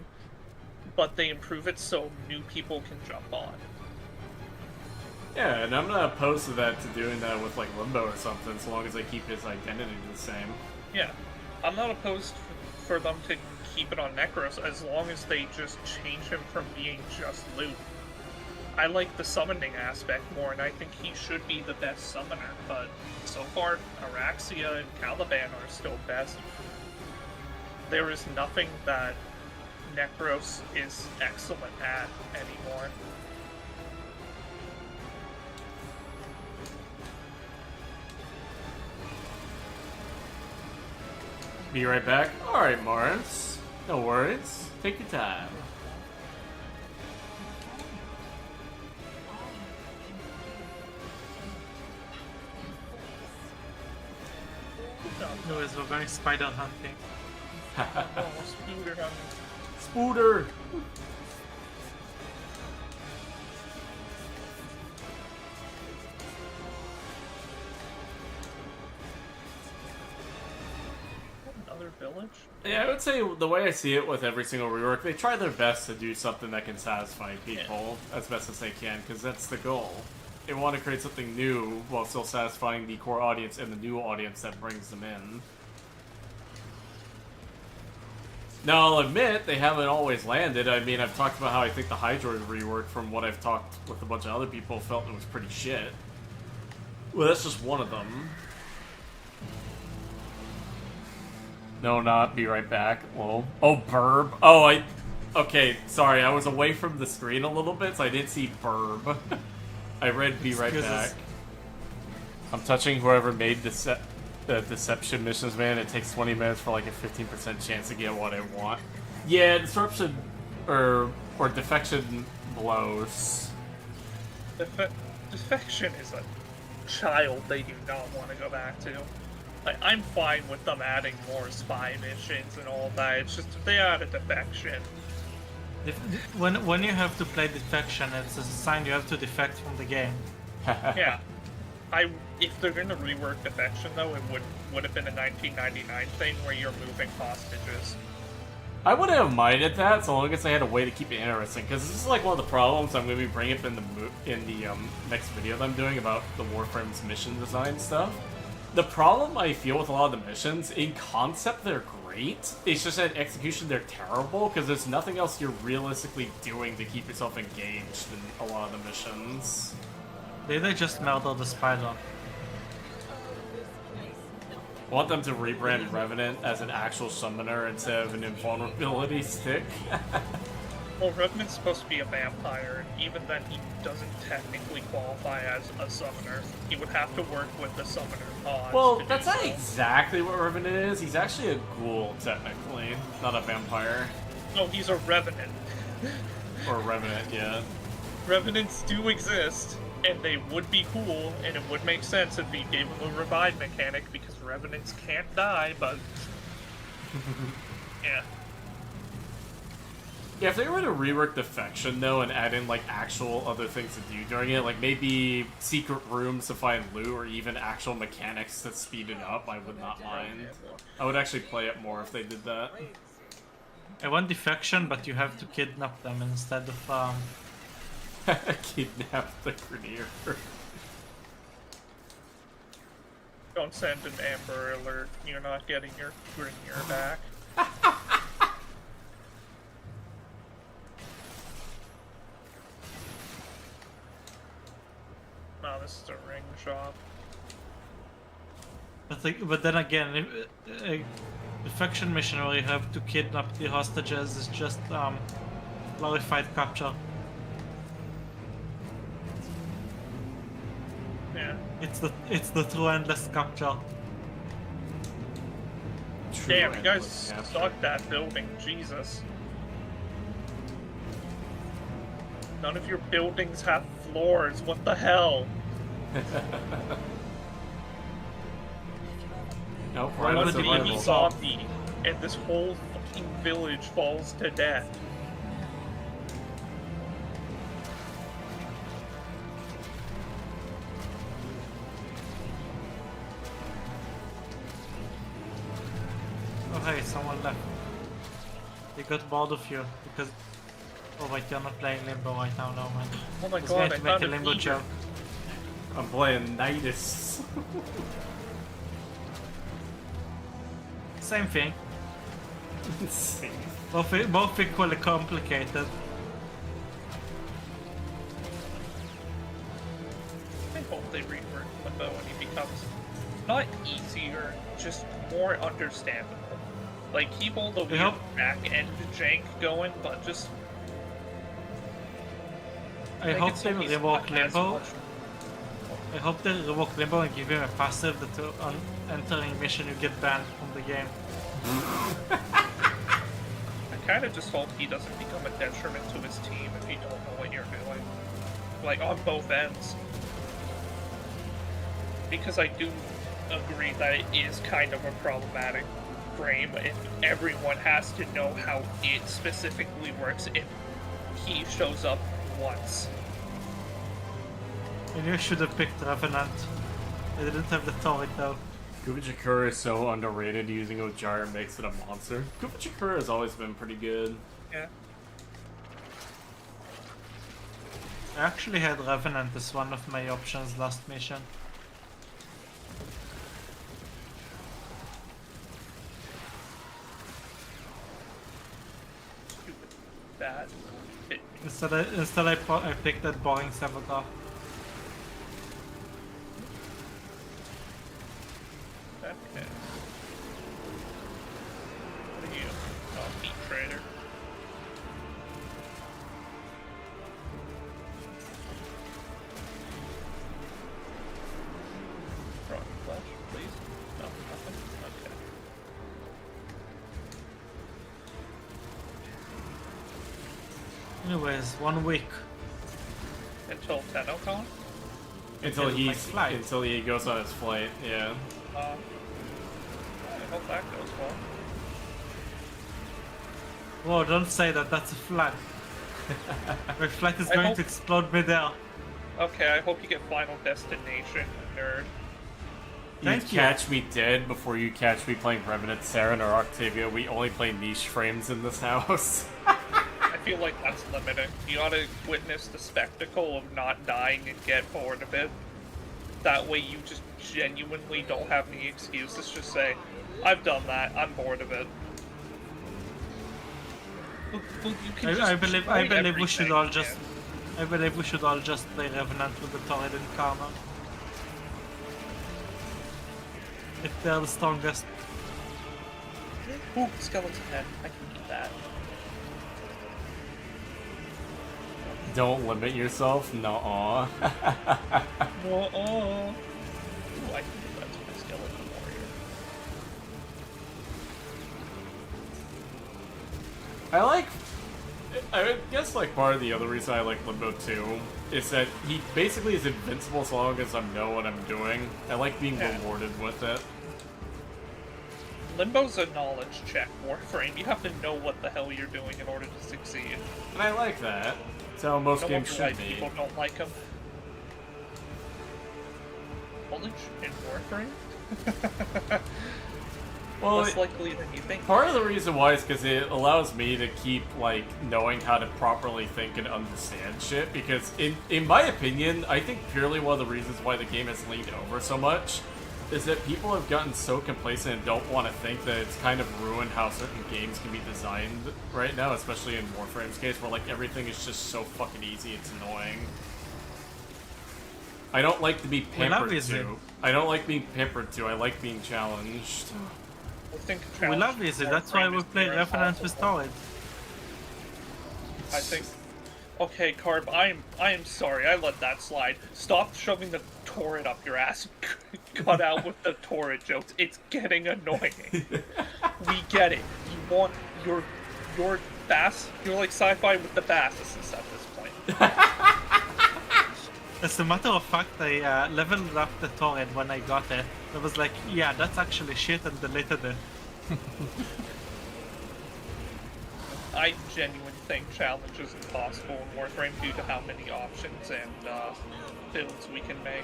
but they improve it so new people can jump on. Yeah, and I'm not opposed to that, to doing that with, like, Limbo or something, so long as they keep his identity the same. Yeah. I'm not opposed for them to keep it on Necros, as long as they just change him from being just loot. I like the summoning aspect more, and I think he should be the best summoner, but so far, Araxia and Caliban are still best. There is nothing that Necros is excellent at anymore. Be right back. Alright, Mars. No worries. Take your time. Anyways, we're going spider hunting. Oh, Spooder hunting. Spooder! Another village? Yeah, I would say the way I see it with every single rework, they try their best to do something that can satisfy people as best as they can, because that's the goal. They want to create something new while still satisfying the core audience and the new audience that brings them in. Now, I'll admit, they haven't always landed. I mean, I've talked about how I think the Hydroid rework, from what I've talked with a bunch of other people, felt it was pretty shit. Well, that's just one of them. No, not be right back. Whoa. Oh, Burb. Oh, okay, sorry, I was away from the screen a little bit, so I didn't see Burb. I read be right back. I'm touching whoever made the deception missions, man. It takes 20 minutes for like a 15% chance to get what I want. Yeah, disruption or defection blows. Defection is a child they do not want to go back to. Like, I'm fine with them adding more spy missions and all that. It's just if they add a defection. When you have to play defection, it's a sign you have to defect from the game. Yeah. If they're gonna rework defection though, it would have been a 1999 thing where you're moving hostages. I wouldn't have minded that, so long as I had a way to keep it interesting. Because this is like one of the problems I'm going to be bringing up in the next video that I'm doing about the Warframe's mission design stuff. The problem I feel with a lot of the missions, in concept they're great, it's just that in execution they're terrible, because there's nothing else you're realistically doing to keep yourself engaged in a lot of the missions. Did they just murder the spider? I want them to rebrand Revenant as an actual summoner instead of an invulnerability stick. Well, Revenant's supposed to be a vampire, and even then he doesn't technically qualify as a summoner. He would have to work with the summoner pods. Well, that's not exactly what Revenant is. He's actually a ghoul, technically, not a vampire. No, he's a Revenant. Or Revenant, yeah. Revenants do exist, and they would be cool, and it would make sense if we gave them a revive mechanic, because Revenants can't die, but... yeah. Yeah, if they were to rework Defection, though, and add in, like, actual other things to do during it, like maybe secret rooms to find loot, or even actual mechanics to speed it up, I would not mind. I would actually play it more if they did that. I want defection, but you have to kidnap them instead of, Kidnap the Grenier. Don't send an Amber Alert. You're not getting your Grenier back. No, this is job. But then again, the faction mission where you have to kidnap the hostages is just glorified capture. Yeah. It's the true endless capture. True Damn, you guys endless capture. sucked that building. Jesus. None of your buildings have floors. What the hell? Nope, Why right One would on it be baby survival. zombie, and this whole fucking village falls to death. Oh hey, someone left. They got bored of you because. Oh wait, you're not playing Limbo right now, no man. Oh my I was god, going I to make found a a Limbo feeder. joke. I'm playing Nidus. Same thing. Same. Both equally complicated. I hope they rework Limbo and he becomes not easier, just more understandable. Like, keep all the weird hope- back end jank going, but just I make hope it so they he's rework not as Limbo. much- I hope they rework Limbo and give him a passive that on entering mission you get banned from the game. I kind of just hope he doesn't become a detriment to his team if you don't know what you're doing. Like, on both ends. Because I do agree that it is kind of a problematic frame if everyone has to know how it specifically works if he shows up once. And you should have picked Revenant. I didn't have the turret though. Kubachikura is so underrated, using Ojara makes it a monster. Kubachikura has always been pretty good. Yeah. I actually had Revenant as one of my options last mission. Stupid. Bad. It, Instead I picked that boring Saboteur. okay. What are you? Oh, meat trader. Rock flesh, please. No, nothing. Okay. Anyways, 1 week. Until TennoCon? Until Until my flight. until he goes on his flight, yeah. I hope that goes well. Whoa, don't say that, that's a flat. My flight is I going hope- to explode midair. Okay, I hope you get Final Destination, nerd. Thank You you. catch me dead before you catch me playing Revenant, Saren, or Octavia. We only play niche frames in this house. I feel like that's limiting. You ought to witness the spectacle of not dying and get bored of it. That way you just genuinely don't have any excuses. Just say, I've done that, I'm bored of it. But you can just I believe try we should everything, all just man. I believe we should all just play Revenant with the turret and Karma. If they're the strongest. Ooh, skeleton head. I can eat that. Don't limit yourself. Nuh-uh. Oh, oh. Ooh, I can do that to my skeleton warrior. I guess like part of the other reason I like Limbo 2 is that he basically is invincible as long as I know what I'm doing. I like being Yeah. rewarded with it. Limbo's a knowledge check, Warframe. You have to know what the hell you're doing in order to succeed. And I like that. That's how most No games wonder why should be. people don't like him. Knowledge in Warframe? Well, Less likely than you think. part of the reason why is because it allows me to keep like knowing how to properly think and understand shit. Because in my opinion, I think purely one of the reasons why the game has leaned over so much is that people have gotten so complacent and don't want to think that it's kind of ruined how certain games can be designed right now, especially in Warframe's case, where like everything is just so fucking easy, it's annoying. I don't like to be We love pampered easy. to. I don't like being pampered to. I like being challenged. I think We love easy, that's why we play Revenant with Torrid. I think. Okay, Carb, I am sorry. I let that slide. Stop shoving the Torrid up your ass. Cut out with the Torrid jokes. It's getting annoying. We get it. You want your bass. You're like Sci-Fi with the basses at this point. As a matter of fact, I leveled up the Torrid when I got it. I was like, yeah, that's actually shit, and deleted it. I genuinely think challenge is impossible in Warframe due to how many options and builds we can make.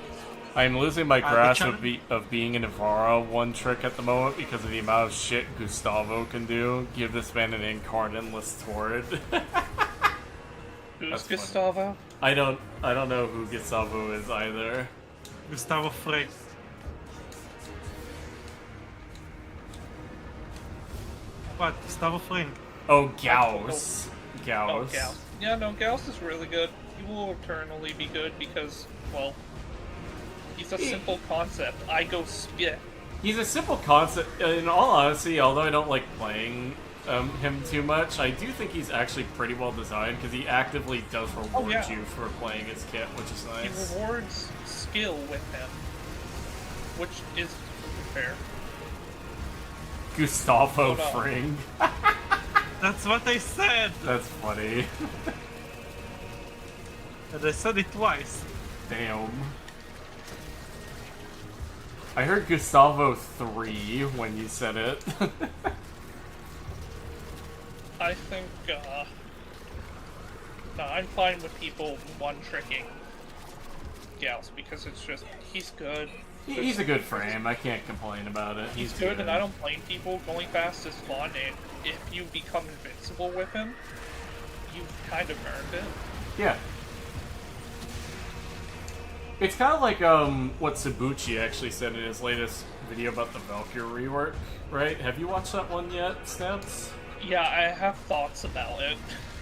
I'm losing my grasp challenge- of being an Ivara one trick at the moment because of the amount of shit Gustavo can do. Give this man an incarnateless Torrid. Who's That's funny. Gustavo? I don't know who Gustavo is either. Gustavo Frey. What? Gustavo Fring? Oh, Gauss. Oh, Gauss. Gauss. Yeah, no, Gauss is really good. He will eternally be good because, well, he's a simple concept. I go spit. He's a simple concept. In all honesty, although I don't like playing him too much, I do think he's actually pretty well designed because he actively does reward yeah. you for playing his kit, which is He nice. rewards skill with him, which is fair. Gustavo Hold on. Fring. That's what I said! That's funny. And I said it twice. Damn. I heard Gustavo 3 when you said it. I think, no, I'm fine with people one-tricking Gauss because it's just, he's good. He's a good frame. I can't complain about it. He's good, and I don't blame people. Going fast is fun, and if you become invincible with him, you've kind of earned it. Yeah. It's kind of like what Sabuchi actually said in his latest video about the Valkyrie rework, right? Have you watched that one yet, Stabs? Yeah, I have thoughts about it.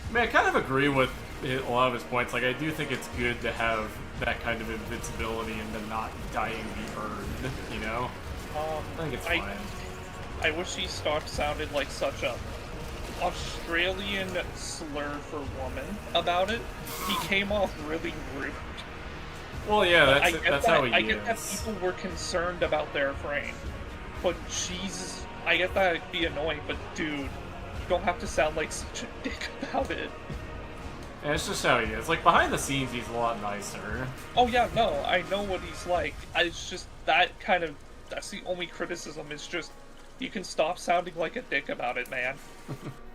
I mean, I kind of agree with a lot of his points. Like, I do think it's good to have that kind of invincibility and the not dying be earned, you know? I think it's fine. I wish he stopped sounded like such a Australian slur for woman about it. He came off really rude. Well, yeah, that's how he I get that is. people were concerned about their frame, but Jesus, I get that it'd be annoying, but dude, you don't have to sound like such a dick about it. And it's just how he is. Like, behind the scenes, he's a lot nicer. Oh yeah, no, I know what he's like. It's just that kind of, that's the only criticism, is just, you can stop sounding like a dick about it, man.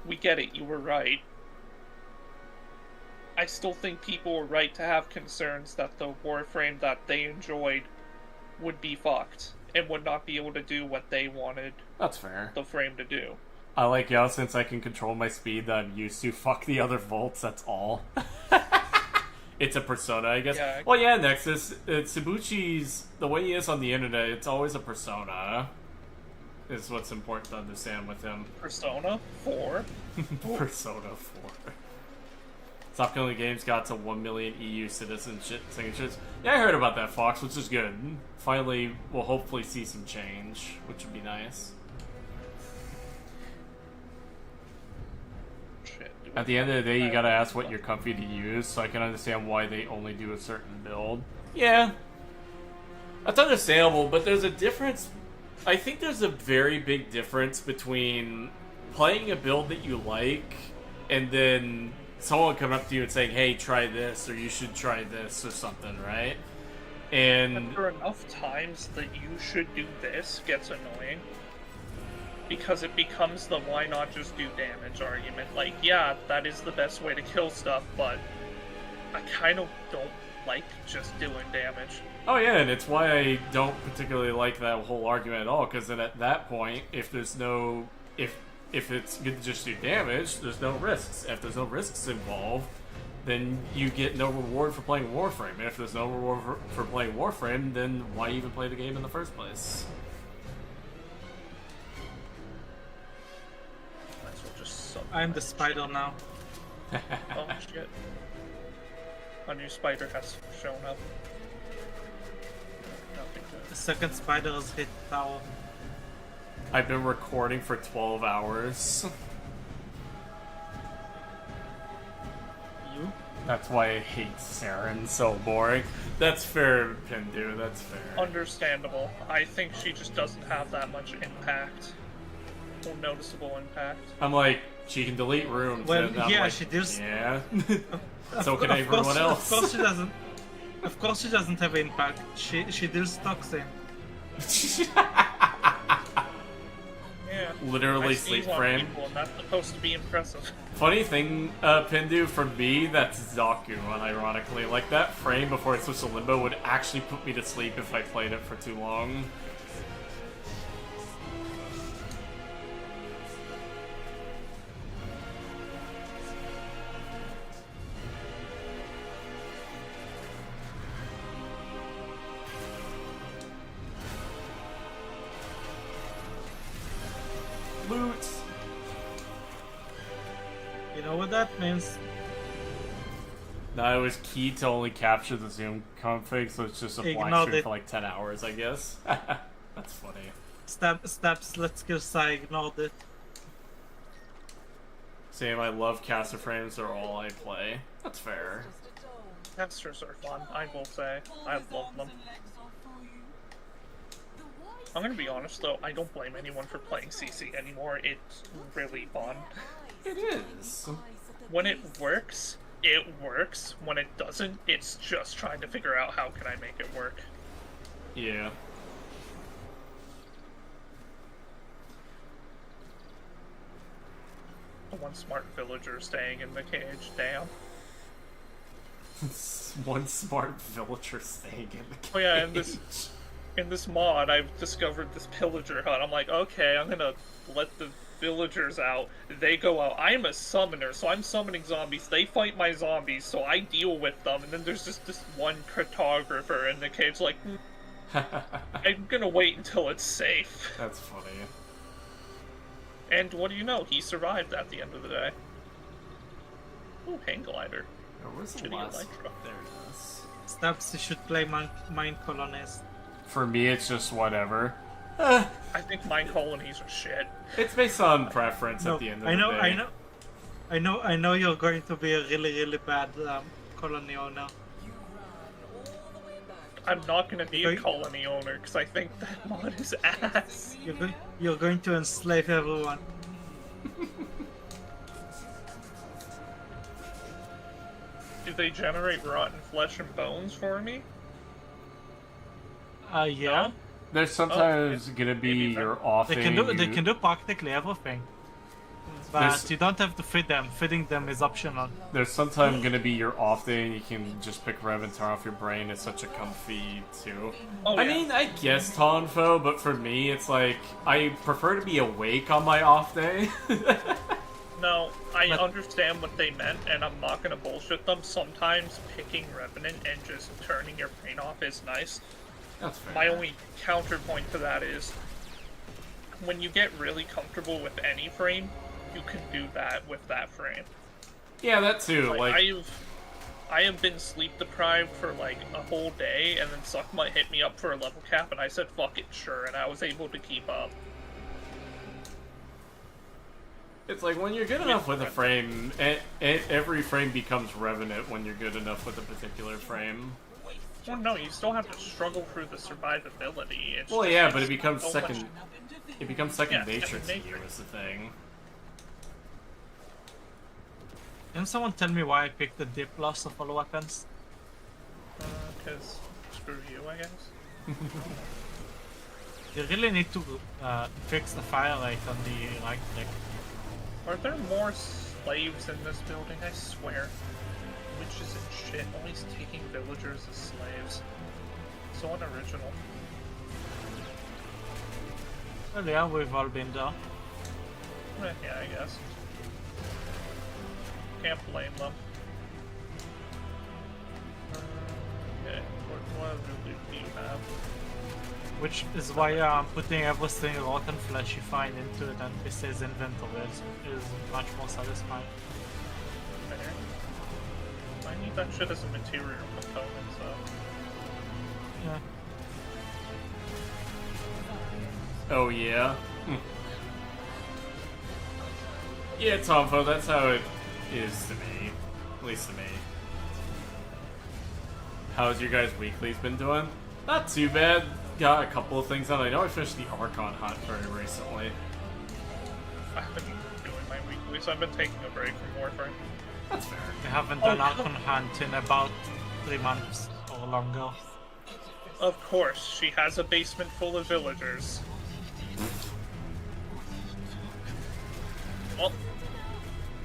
We get it, you were right. I still think people were right to have concerns that the Warframe that they enjoyed would be fucked, and would not be able to do what they wanted That's fair. the frame to do. I like Yao since I can control my speed that I'm used to. Fuck the other volts, that's all. It's a persona, I guess. Yeah. Well, yeah, Nexus, Sabuchi's, the way he is on the internet, it's always a persona, is what's important to understand with him. Persona 4? Persona 4. Stop Killing Games got to 1 million EU citizenship signatures. Yeah, I heard about that, Fox, which is good. Finally, we'll hopefully see some change, which would be nice. Shit. At the end of the day, you gotta ask what you're comfy to use, so I can understand why they only do a certain build. Yeah. That's understandable, but there's a difference. I think there's a very big difference between playing a build that you like, and then someone coming up to you and saying, hey, try this, or you should try this, or something, right? And After enough times that you should do this gets annoying. Because it becomes the why not just do damage argument. Like, yeah, that is the best way to kill stuff, but I kind of don't like just doing damage. oh yeah, and it's why I don't particularly like that whole argument at all, because then at that point, if there's no... If it's good to just do damage, there's no risks. If there's no risks involved, then you get no reward for playing Warframe. And if there's no reward for playing Warframe, then why even play the game in the first place? Might as well just suck I'm my the spider shit. now. Oh shit. A new spider has shown up. second spider has hit tower. I've been recording for 12 hours. You? That's why I hate Saren, so boring. That's fair, Pindu, that's fair. Understandable. I think she just doesn't have that much impact. Or noticeable impact. I'm like, she can delete rooms. Well, and I'm yeah, like, she does. Yeah. So can everyone else. Of course she doesn't. Of course she doesn't have impact. She deals toxin. Yeah. Literally I sleep sneeze on frame. people, and that's supposed to be impressive. Funny thing, Pindu, for me, that's Zaku, unironically. Like, that frame before I switched to Limbo would actually put me to sleep if I played it for too long. Loot! You know what that means? No, it was key to only capture the zoom config, so it's just a black Ignored screen it. for like 10 hours, I guess. That's funny. Steps, let's kill Sai, ignored it. Same, I love caster frames, they're all I play. That's fair. Casters are fun, I will say. I love them. I'm gonna be honest though, I don't blame anyone for playing CC anymore. It's really fun. It is. When it works, it works. When it doesn't, it's just trying to figure out how can I make it work. Yeah. The one smart villager staying in the cage, damn. One smart villager staying in the cage. Oh yeah, in this mod, I've discovered this pillager hut. I'm like, okay, I'm gonna let the villagers out. They go out. I'm a summoner, so I'm summoning zombies. They fight my zombies, so I deal with them. And then there's just this one cartographer in the cage, like, I'm gonna wait until it's safe. That's funny. And what do you know? He survived at the end of the day. Ooh, hang glider. Oh, where's the Shitty last Electro. There it is. Steps, you should play Mine Colonist. For me, it's just whatever. I think mine colonies are shit. It's based on preference No, at the end of I know, the day. I know you're going to be a really bad colony owner. I'm not gonna be a Okay. colony owner, because I think that mod is ass. You're going to enslave everyone. Do they generate rotten flesh and bones for me? Yeah. There's sometimes gonna be Maybe your off They day. can do you- they can do practically everything. But There's- you don't have to feed them. Feeding them is optional. There's sometimes gonna be your off day and you can just pick Rev and turn off your brain. It's such a comfy too. Oh, I yeah. mean, I guess Tonfo, but for me, it's like I prefer to be awake on my off day. No, I But- understand what they meant, and I'm not gonna bullshit them. Sometimes picking Revenant and just turning your brain off is nice. That's fair. My only counterpoint to that is, when you get really comfortable with any frame, you can do that with that frame. Yeah, that too. Like, Like, I have been sleep deprived for like a whole day, and then Suckma hit me up for a level cap, and I said, fuck it, sure, and I was able to keep up. it's like when you're good enough with a frame, every frame becomes Revenant when you're good enough with a particular frame. Well, no, you still have to struggle through the survivability. It's Well, just- yeah, but it it's becomes so second. much- It becomes second Yeah, nature second to you. nature. Is the thing. Can someone tell me why I picked the dip loss of all weapons? Because screw you, I guess. You really need to fix the fire rate on the right click. Are there more slaves in this building? I swear. Witches and shit, always taking villagers as slaves. So unoriginal. Well, yeah, we've all been there. Yeah, I guess. Can't blame them. Okay, what really do you have? Which is why I'm putting everything rotten flesh you find into it, and this is inventory is much more satisfying. Fair. I need that shit as a material component, so. Yeah. Oh yeah? Yeah, Tomfo, that's how it is to me. At least to me. How's your guys' weekly's been doing? Not too bad. Got a couple of things on. I know I finished the Archon hunt very recently. I've been doing my weeklies. I've been taking a break from Warframe. That's fair. I haven't done Archon Hunt in about 3 months or longer. Of course, she has a basement full of villagers. Well,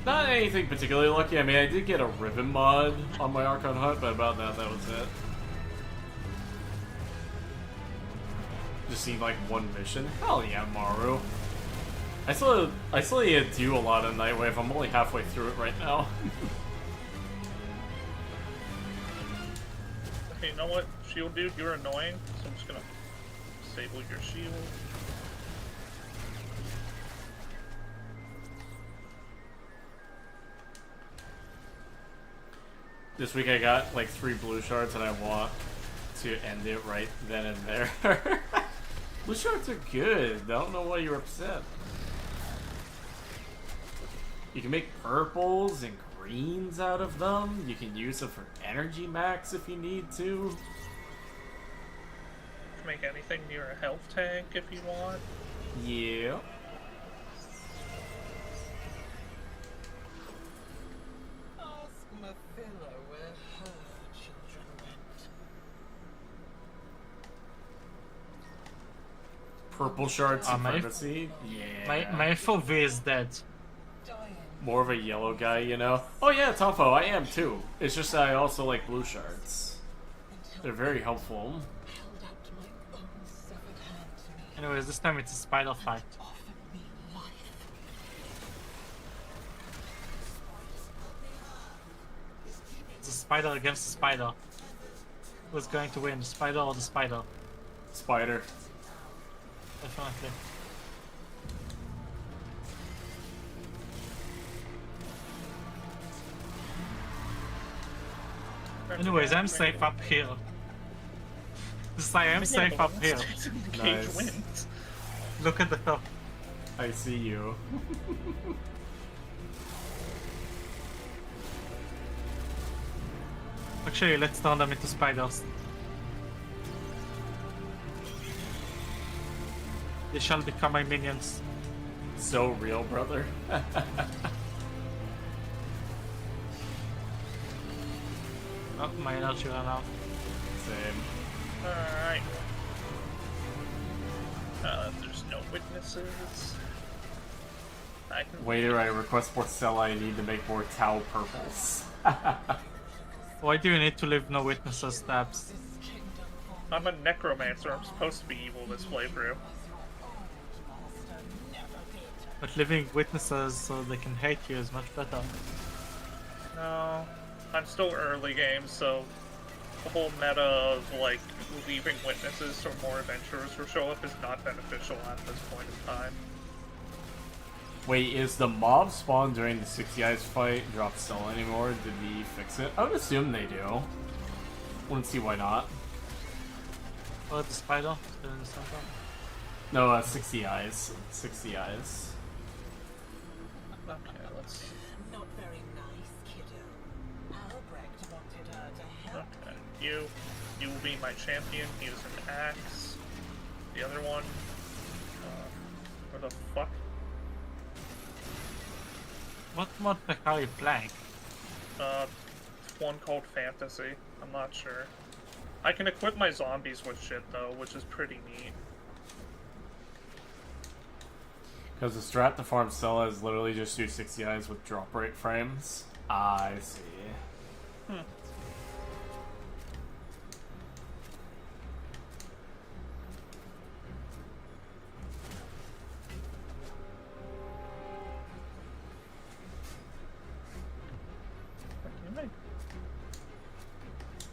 Not anything particularly lucky. I mean, I did get a ribbon mod on my Archon hunt, but about that was it. Just seemed like one mission. Hell yeah, Maru. I still need to do a lot of Nightwave. I'm only halfway through it right now. okay, you know what, shield dude, you're annoying, so I'm just gonna disable your shield. This week I got like 3 blue shards and I want to end it right then and there. Blue shards are good. I don't know why you're upset. You can make purples and greens out of them. You can use them for energy max if you need to. You can make anything near a health tank if you want. Yeah. Purple shard supremacy? Yeah. My FOV is dead. More of a yellow guy, you know? Oh yeah, Topo, I am too. It's just that I also like blue shards. They're very helpful. Anyways, this time it's a spider fight. It's a spider against a spider. Who's going to win, the spider or the spider? Spider. Definitely. Anyways, I'm safe up here. I am safe up here. Nice. Wins. Look at the top. I see you. Actually, let's turn them into spiders. They shall become my minions. So real, brother. Oh, my energy ran out. Same. Alright. There's no witnesses. I can Waiter, I request Porcella. I need to make more Tau purples. Why do you need to leave no witnesses, Stabs? I'm a necromancer. I'm supposed to be evil this playthrough. But leaving witnesses so they can hate you is much better. No, I'm still early game, so the whole meta of like leaving witnesses so more adventurers will show up is not beneficial at this point in time. Wait, is the mob spawn during the 60 Eyes fight drop cell anymore? Did we fix it? I would assume they do. Wouldn't see why not. Oh, the spider? Still in the center? No, 60 Eyes. 60 Eyes. Okay, let's. Not very nice, kiddo. Albrecht wanted her to help. Okay, you will be my champion. Use an axe. The other one. Where the fuck? What mod pack are you playing? One called Fantasy. I'm not sure. I can equip my zombies with shit though, which is pretty neat. Because the strat to farm Stella is literally just do 60 Eyes with drop rate frames. I see.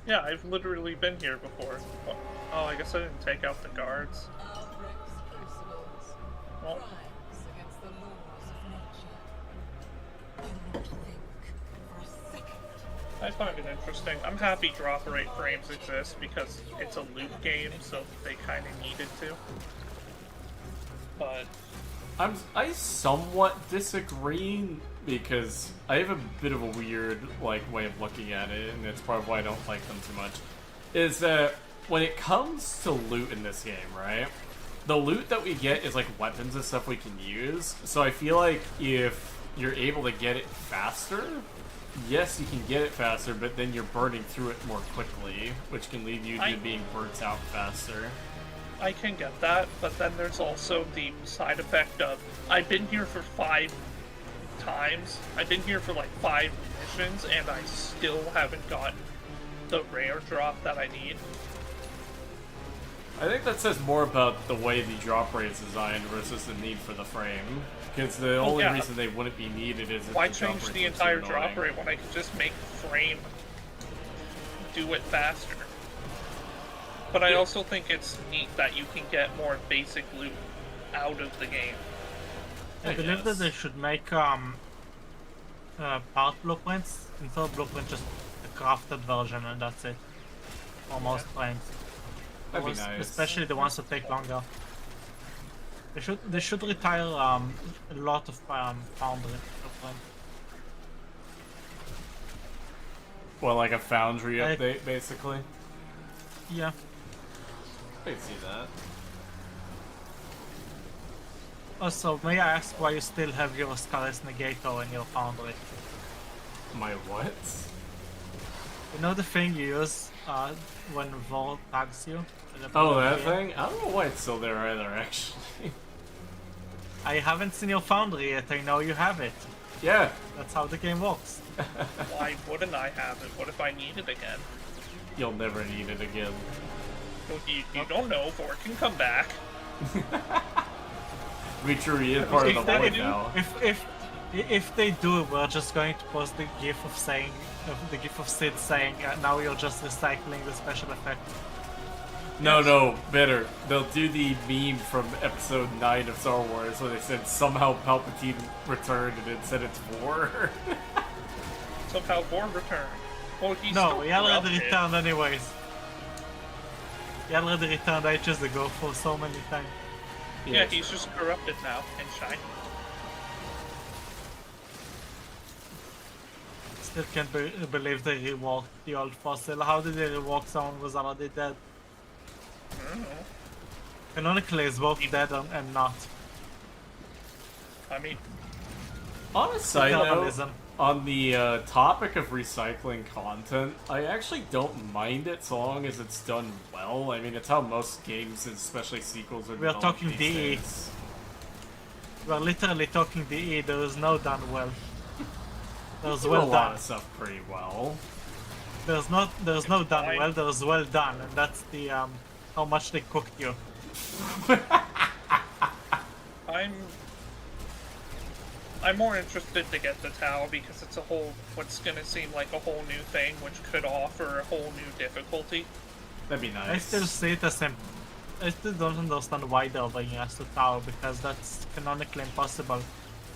Yeah, I've literally been here before. Oh, I guess I didn't take out the guards. Albrecht's crucibles. Well, Crimes against the laws of nature. Do not think for a second. I find it interesting. I'm happy drop rate frames exist because it's a loot game, so they kind of needed to. but I somewhat disagree because I have a bit of a weird way of looking at it, and it's probably why I don't like them too much. Is that when it comes to loot in this game, right? The loot that we get is weapons and stuff we can use. So I feel like if you're able to get it faster, yes, you can get it faster, but then you're burning through it more quickly, which can lead you to being burnt out faster. I can get that, but then there's also the side effect of I've been here for 5 times. I've been here for 5 missions, and I still haven't gotten the rare drop that I need. I think that says more about the way the drop rate is designed versus the need for the frame. Because the only reason they wouldn't be needed is if why the drop change rates the are entire too drop annoying. rate when I can just make frame do it faster? But I also think it's neat that you can get more basic loot out of the game. I believe that they should make part blueprints instead of blueprint, just a crafted version, and that's it. For most frames. That'd be nice. Especially the ones that take longer. They should retire a lot of foundry blueprints. Well, like a foundry update, basically. Yeah. I can see that. Also, may I ask why you still have your Scarlet Negator in your foundry? My what? You know the thing you use when Vol tags you? Oh, that thing? I don't know why it's still there either, actually. I haven't seen your foundry yet, I know you have it. Yeah. That's how the game works. Why wouldn't I have it? What if I need it again? You'll never need it again. Well, you don't know, Vor can come back. Be true, he is part of the void now. If they do, we're just going to post the gif of Sid saying, now you're just recycling the special effect. No, better. They'll do the meme from episode 9 of Star Wars where they said somehow Palpatine returned and it said it's Vor. Somehow Vor returned. Well, he's No, still he already corrupted. returned anyways. He already returned ages ago for so many times. Yeah, he's just corrupted now and shiny. Still can't believe they reworked the old fossil. How did they rework someone who was already dead? I don't know. Canonically, it's both dead and not. I mean, On a side note, Cannibalism. on the topic of recycling content, I actually don't mind it so long as it's done well. I mean, it's how most games, especially sequels, are We are developed talking these DE. days. We're literally talking DE, there is no done well. There's Do well a lot done. of stuff pretty well. There's no done well, there's well done, and that's the how much they cooked you. I'm more interested to get the Tau because it's what's gonna seem like a whole new thing, which could offer a whole new difficulty. That'd be nice. I still see it as I still don't understand why they're bringing us to Tau, because that's canonically impossible.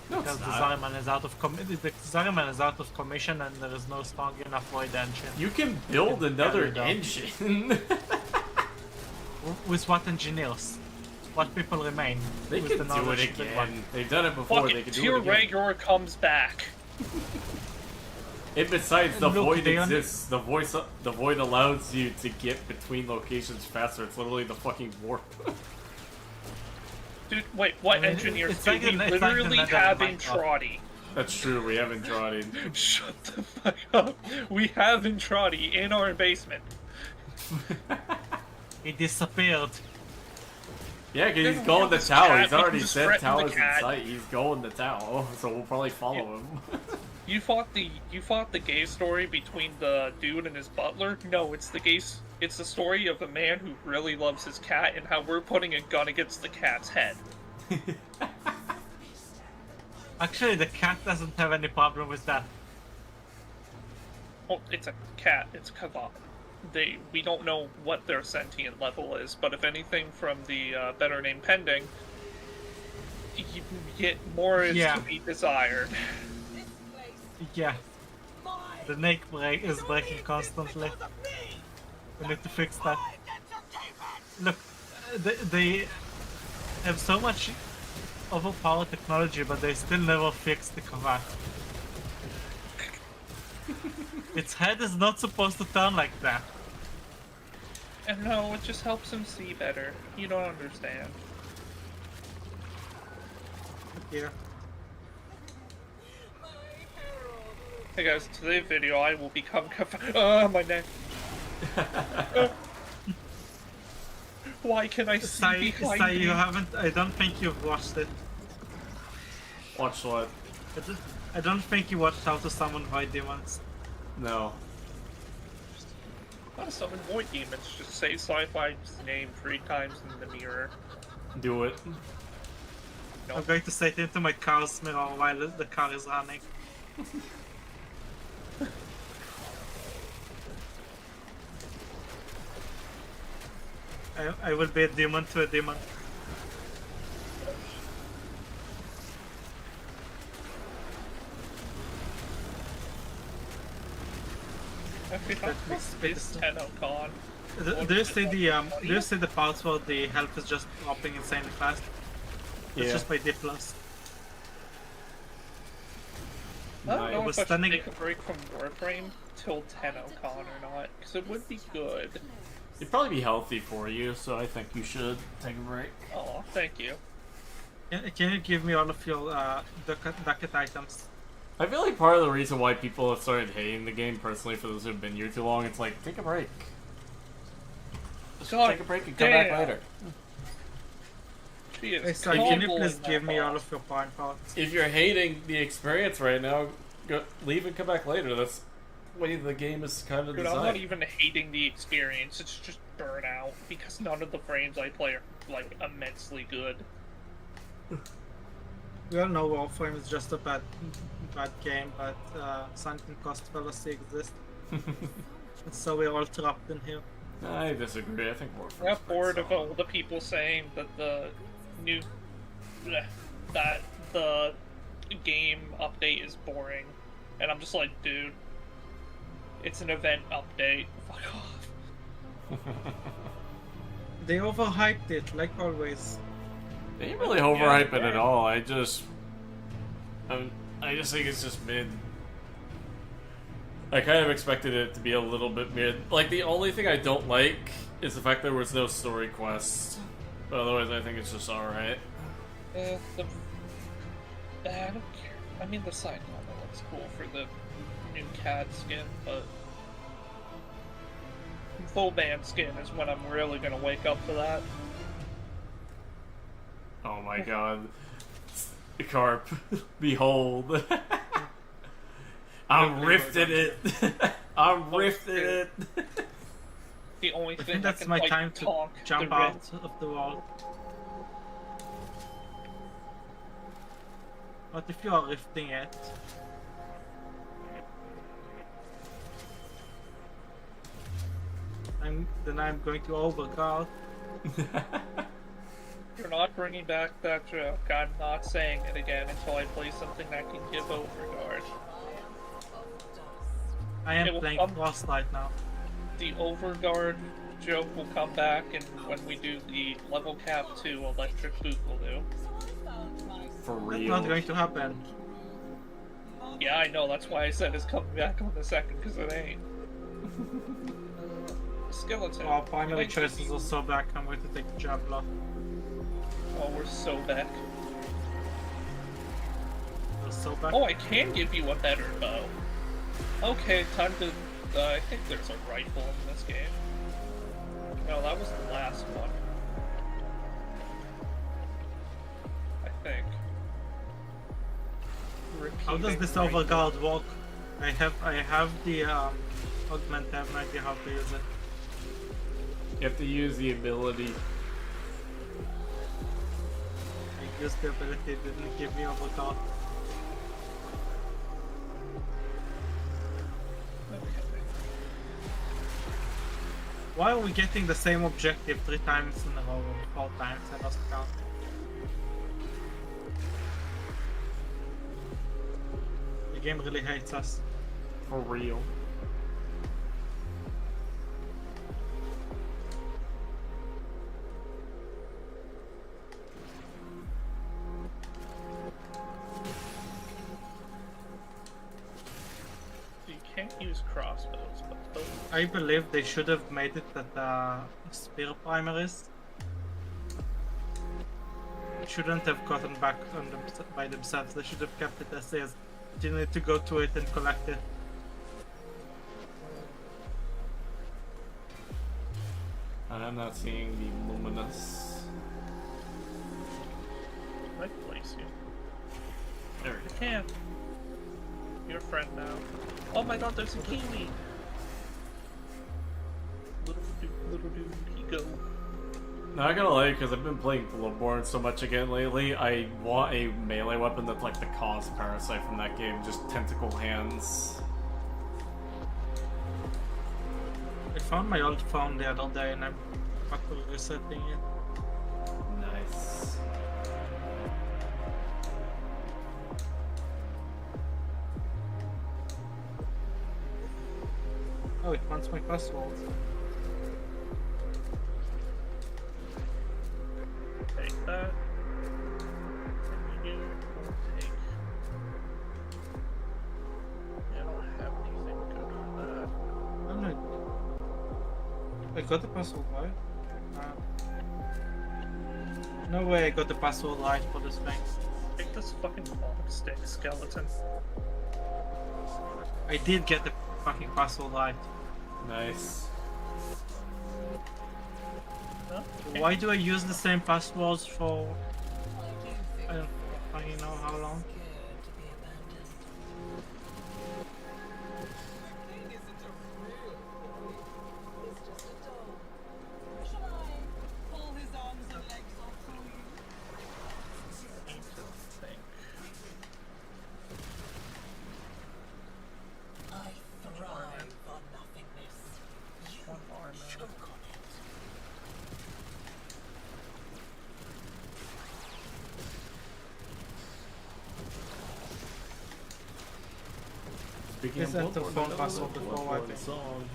No, Because it's the not. Zariman is out of the Zariman is out of commission, and there is no strong enough void engine. You can build another carry it engine. With what engineers? What people remain? They with can the do it knowledge that one? again. They've done it before. Fuck They it, can do Tier it again. Regor comes back. And besides, the Look, void they exists. The void allows you to get between locations faster. It's literally the fucking warp. Dude, wait, what I mean, engineers it's do like we it's like the literally Nether have in in Minecraft. Trotty? That's true. We haven't drawn it. Shut the fuck up. We have in Trotty in our basement. He disappeared. Yeah, because he's Then going we to have this Tau. cat, He's we can already just said threaten Tau the is in cat. sight. He's going to Tau, so we'll probably follow him. You fought the gay story between the dude and his butler? No, it's the story of a man who really loves his cat and how we're putting a gun against the cat's head. Actually, the cat doesn't have any problem with that. Well, it's a cat. It's Kebab. We don't know what their sentient level is, but if anything from the Better Name Pending, you get more is Yeah. to be desired. Yeah, the neck is breaking constantly. We need to fix that. Look, they have so much overpowered technology, but they still never fixed the combat. Its head is not supposed to turn like that. And no, it just helps him see better. You don't understand. Yeah. Hey guys, today's video I will become my neck. Why can I see behind Sai, me? you haven't. I don't think you've watched it. Watch what? I don't think you watched How to Summon Void Demons. No. Not summon void demons, just say Sci-Fi's name 3 times in the mirror. Do it. No. I'm going to say it into my car's mirror while the car is running. I will be a demon to a demon. Actually, how That makes close space. is Tenno Con? Do you see the parts where the health is just dropping insanely fast? It's Yeah. just by D+. I don't know was if I should stunning- take a break from Warframe till Tenno Con or not, because it would be good. It'd probably be healthy for you, so I think you should take a break. Oh, thank you. Can you give me all of your ducat items? I feel like part of the reason why people have started hating the game, personally, for those who've been here too long, it's like, take a break. Just God take a break and come back damn. later. She Hey, is Sai, can you comboing please that give me all boss. of your point parts? If you're hating the experience right now, go leave and come back later. That's the way the game is kind of Dude, I'm designed. not even hating the experience, it's just burnout, because none of the frames I play are, like, immensely good. We all know Warframe is just a bad game, but sunken cost fallacy exists. So we're all trapped in here. I disagree. I think Warframe. I got bored of all the people saying that the new that the game update is boring, and I'm just like, dude, it's an event update. Fuck off. They overhyped it, like always. They didn't really overhype it at all. I just think it's just mid. I kind of expected it to be a little bit mid. Like, the only thing I don't like is the fact there was no story quests. But otherwise, I think it's just alright. I don't care. I mean, the side novel looks cool for the new CAD skin, but full band skin is when I'm really gonna wake up to that. Oh my god. Carp, behold. I'm rifting it. I'm rifting it. The only I thing think that's can, my like, time to talk jump the out of the wall. What if you are rifting it? Then I'm going to overguard. You're not bringing back that joke. I'm not saying it again until I play something that can give overguard. I It am will playing come- Frost right now. The overguard joke will come back, and when we do the level cap 2, electric boot will do. For It's real. not going to happen. Yeah, I know. That's why I said it's coming back on the second, because it ain't. Skeleton. Our primary Wait, choices are so back. I'm going to take the Javelin. Oh, we're so back. We're so back. Oh, I can give you a better bow. Okay, time to... I think there's a rifle in this game. No, that was the last one. I think. How does this Repeating overguard work? I have the augment. I have no idea how to use it. You have to use the ability. I used the ability. It didn't give me overguard. Okay. Why are we getting the same objective 3 times in a row? 4 times? I lost count. The game really hates us. For real. hospitals, but those... I believe they should have made it that spear primaries shouldn't have gotten back on by themselves. They should have kept it as is. You need to go to it and collect it. I'm not seeing the luminous. I place you. There we You go. can't. You're a friend now. Oh my god, there's a kiwi! Little dude, he go. Now I gotta lie, because I've been playing Bloodborne so much again lately, I want a melee weapon that's like the cause parasite from that game, just tentacle hands. I found my old phone the other day and I'm fucking resetting it. Nice. Oh, it wants my password. Take that. And you take... I don't have anything good for that. I don't know. I got the password right. No way I got the password right for this thing. Take this fucking long stick skeleton. I did get the fucking password right. Nice. Huh? Why do I use the same passwords for I do think I don't fucking know how long? scared to be abandoned. King isn't a real boy. He's just a doll. Shall I pull his arms and legs off for you? Need to think. I thrive on nothingness. You One more now. choke on it. Speaking Yes, of enter Bloodborne, phone another password before Bloodborne wiping. song.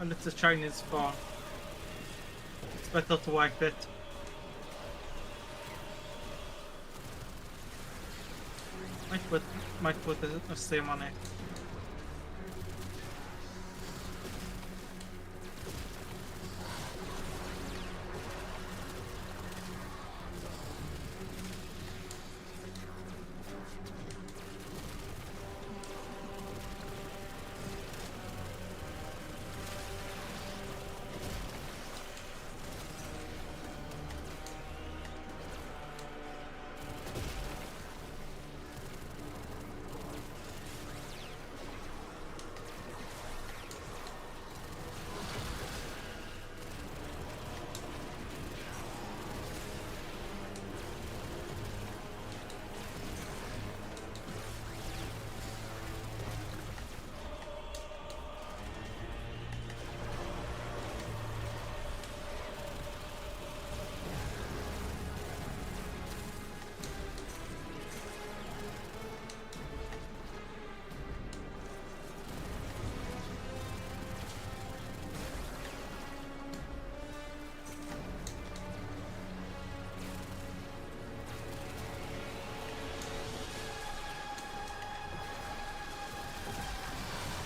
And it's a Chinese phone. It's better to wipe it. Might put a SIM on it.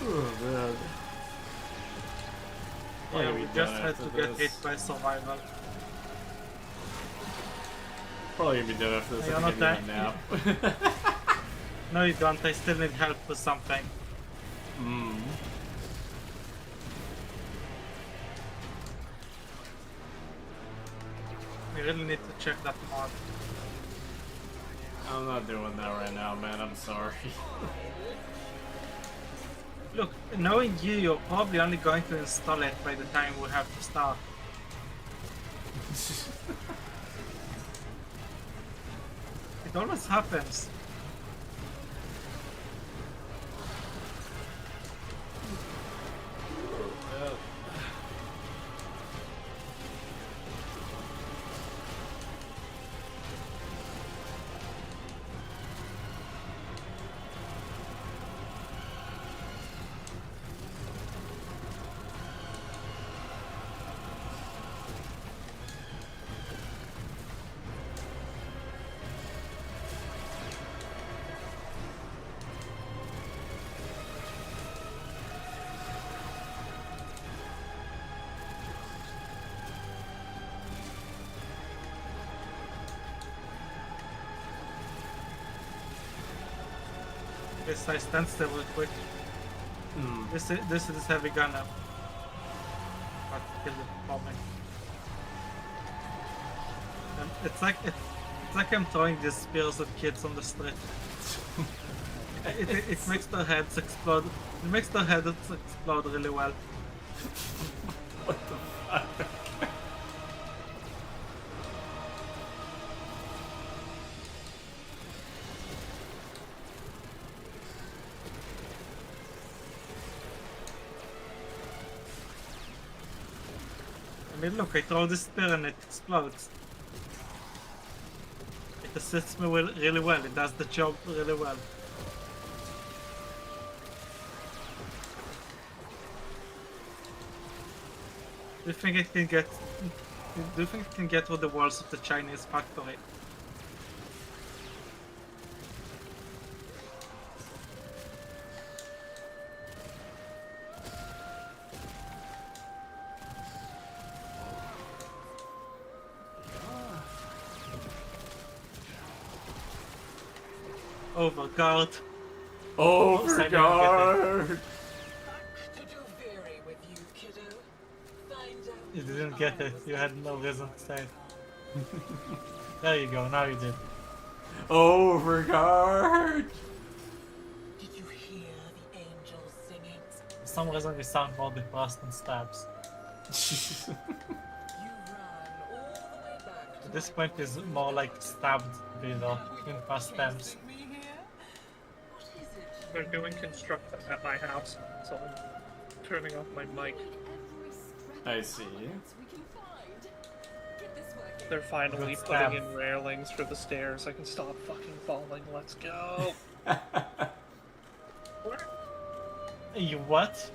Oh man. Yeah, Probably we be just done had after to get hit this. by survival. Probably gonna be done after this. You're I not think I need a nap. No, you don't. I still need help with something. Mm. I really need to check that mod. I'm not doing that right now, man. I'm sorry. Look, knowing you, you're probably only going to install it by the time we have to start. It always happens. This I stand still real quick. This is heavy gun now. But kill it for me. And it's like I'm throwing these spears at kids on the street. It makes their heads explode. It makes their heads explode really well. What the fuck? I mean, look, I throw this spear and it explodes. It assists me really well. It does the job really well. Do you think it can get? Do you think it can get through the walls of the Chinese factory? Overguard. Overguard! Back to do very with you, kiddo. Find out. You didn't get it. You had no reason to say it. There you go. Now you did. Overguard! Did you hear the angels singing? For some reason, we sound more depressed than stabs. You ran all the way back to At this point, it's more like stabbed below in past stems. chasing me here? What is it? They're doing construction at my house, so I'm turning off my mic. I see. They're finally Good putting stab. in railings for the stairs. I can stop fucking falling. Let's go. You what?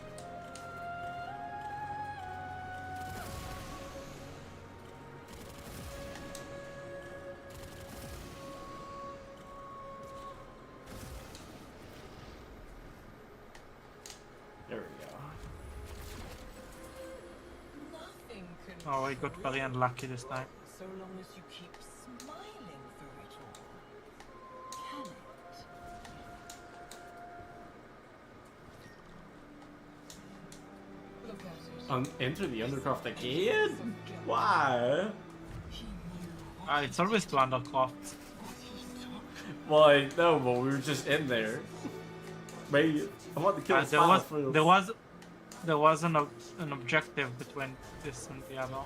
There we go. Nothing can Oh, I got very unlucky this time. so long as you keep smiling through it all. Can it? Look at it. Enter the Undercroft again? Why? He knew It's always to Undercroft. what he took. Well, I know, but we were just in there. Maybe I want to kill There was an objective between this and the other.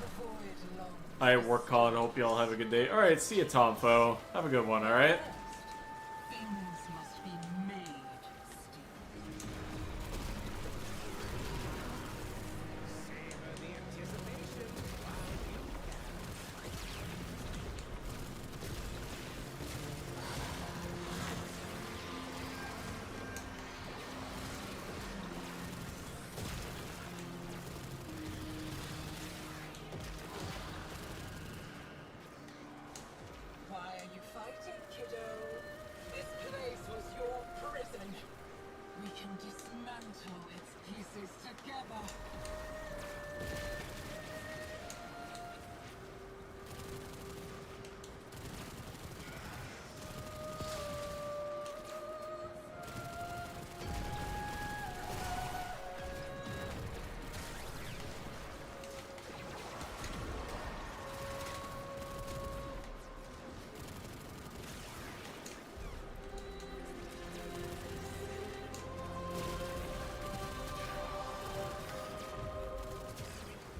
Before it long. Alright, work call and hope you all have a good day. Alright, see you, Tomfo. Have a good one, alright? Things must be made, Steve. Why are you fighting, kiddo? This place was your prison. We can dismantle its pieces together.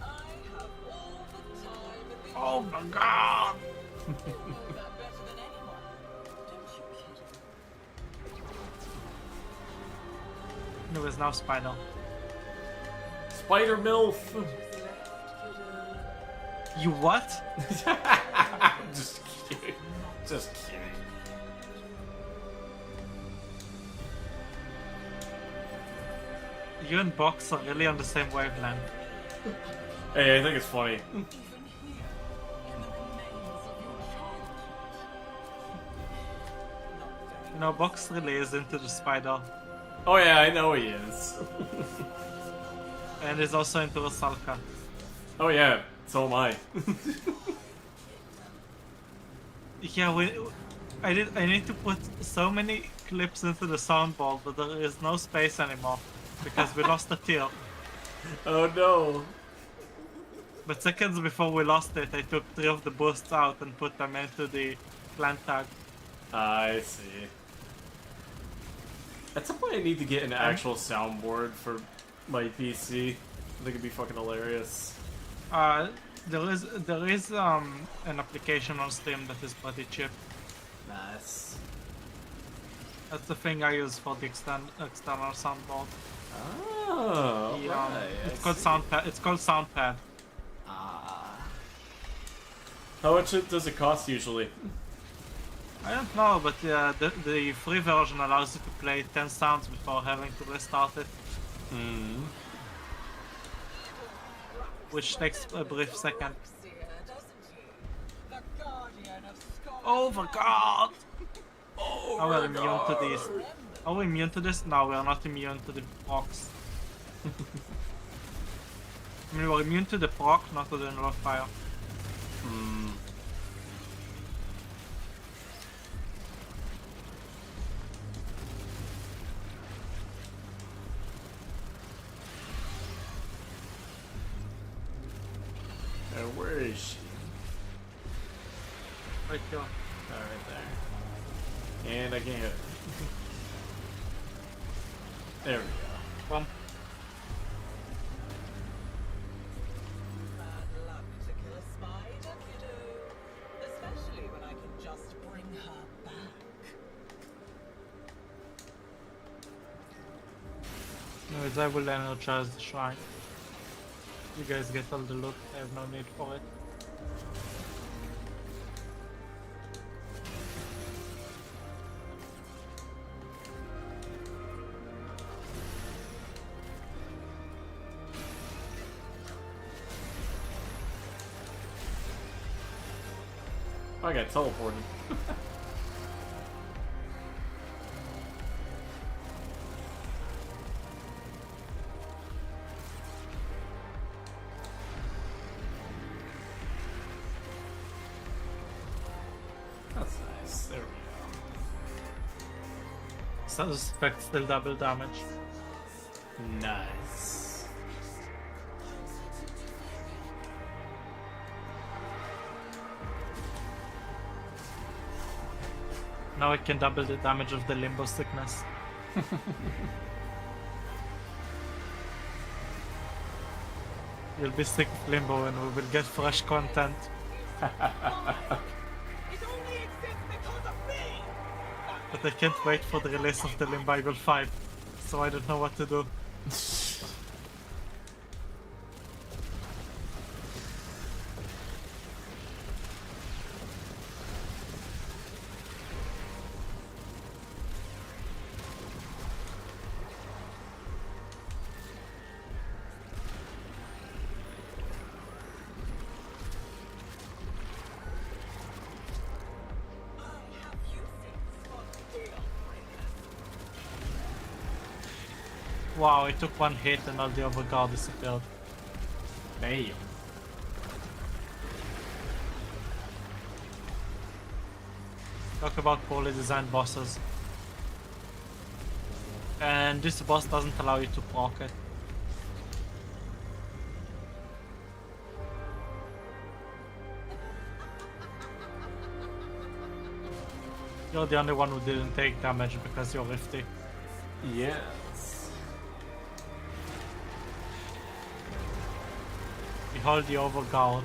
I have all the time in the Oh my god! You know that better than anyone, don't you, kiddo? There was no spider. Spider MILF! Just left, kiddo. You what? Just kidding. Just kidding. You and Box are really on the same wavelength. Hey, I think it's funny. Even here, in the remains of your childhood. Not very You know, Box really is into the spider. Oh yeah, I know he is. And is also into Rusalka. Oh yeah, so am I. Yeah, I need to put so many clips into the soundboard, but there is no space anymore because we lost the tier. Oh no. But seconds before we lost it, I took 3 of the boosts out and put them into the clan tag. I see. At some point I need to get an actual soundboard for my PC. I think it'd be fucking hilarious. There is an application on Steam that is pretty cheap. Nice. That's the thing I use for the external soundboard. Oh, The, right. it's called Soundpad. It's called Soundpad. Ah. How much does it cost usually? I don't know, but the free version allows you to play 10 sounds before having to restart it, Hmm. which takes a brief second. Seer, doesn't he? The guardian of Scotland. Oh my god! Are we immune to these? Are we immune to this? No, we are not immune to the procs. I mean, we're immune to the proc, not to the nullifier. Hmm. Where is she? Right here. Oh, right there. And I can't hit her. There we go. Bump. Bad luck to kill a spider, kiddo. Especially when I can just bring her back. Anyways, I will energize the shrine. You guys get all the loot, I have no need for it. Oh, I got teleported. That's nice. There we Suspect still double damage. go. Nice. Now I can double the damage of the limbo sickness. You'll be sick of limbo and we will get fresh content. It only exists because of me! But I can't wait for the release of the Limbible 5, so I don't know what to do. Have you seen Scott deal breakers? Wow, I took one hit and all the overguard disappeared. Damn. Talk about poorly designed bosses. And this boss doesn't allow you to proc it. You're the only one who didn't take damage because you're rifty. Yes. Behold the overguard.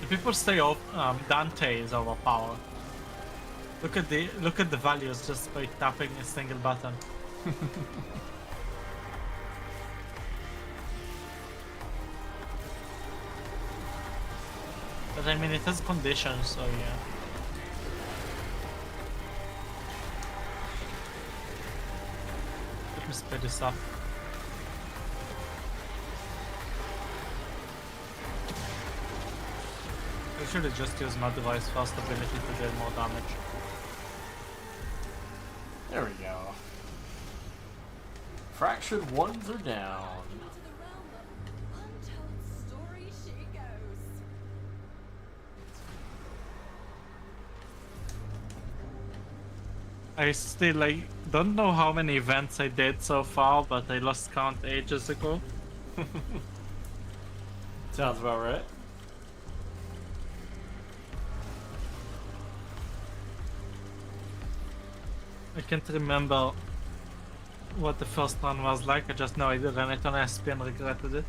The people say Dante is overpowered. Look at the values just by tapping a single button. But I mean, it has conditions, so yeah. Let me speed this up. I should have just used my device first ability to deal more damage. There we go. Fractured ones are down. Into the realm of untold stories she goes. I still don't know how many events I did so far, but I lost count ages ago. Sounds about right. I can't remember what the first one was like. I just know I ran it on SP and regretted it.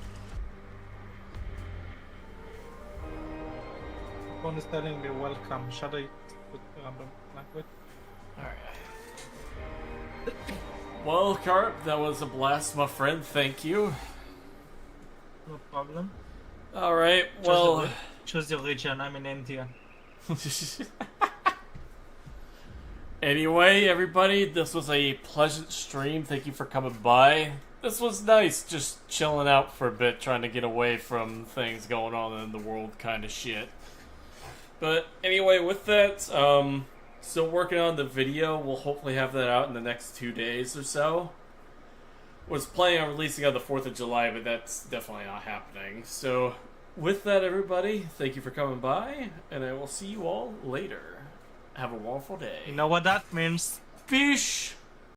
Phone is telling me welcome. Should I put random language? Alright. Well, Carp, that was a blast, my friend. Thank you. No problem. Alright, well. Choose your region. I'm in India. Anyway, everybody, this was a pleasant stream. Thank you for coming by. This was nice, just chilling out for a bit, trying to get away from things going on in the world kind of shit. But anyway, with that, still working on the video. We'll hopefully have that out in the next 2 days or so. Was planning on releasing on the 4th of July, but that's definitely not happening. So, with that, everybody, thank you for coming by, and I will see you all later. Have a wonderful day. You know what that means? Fish!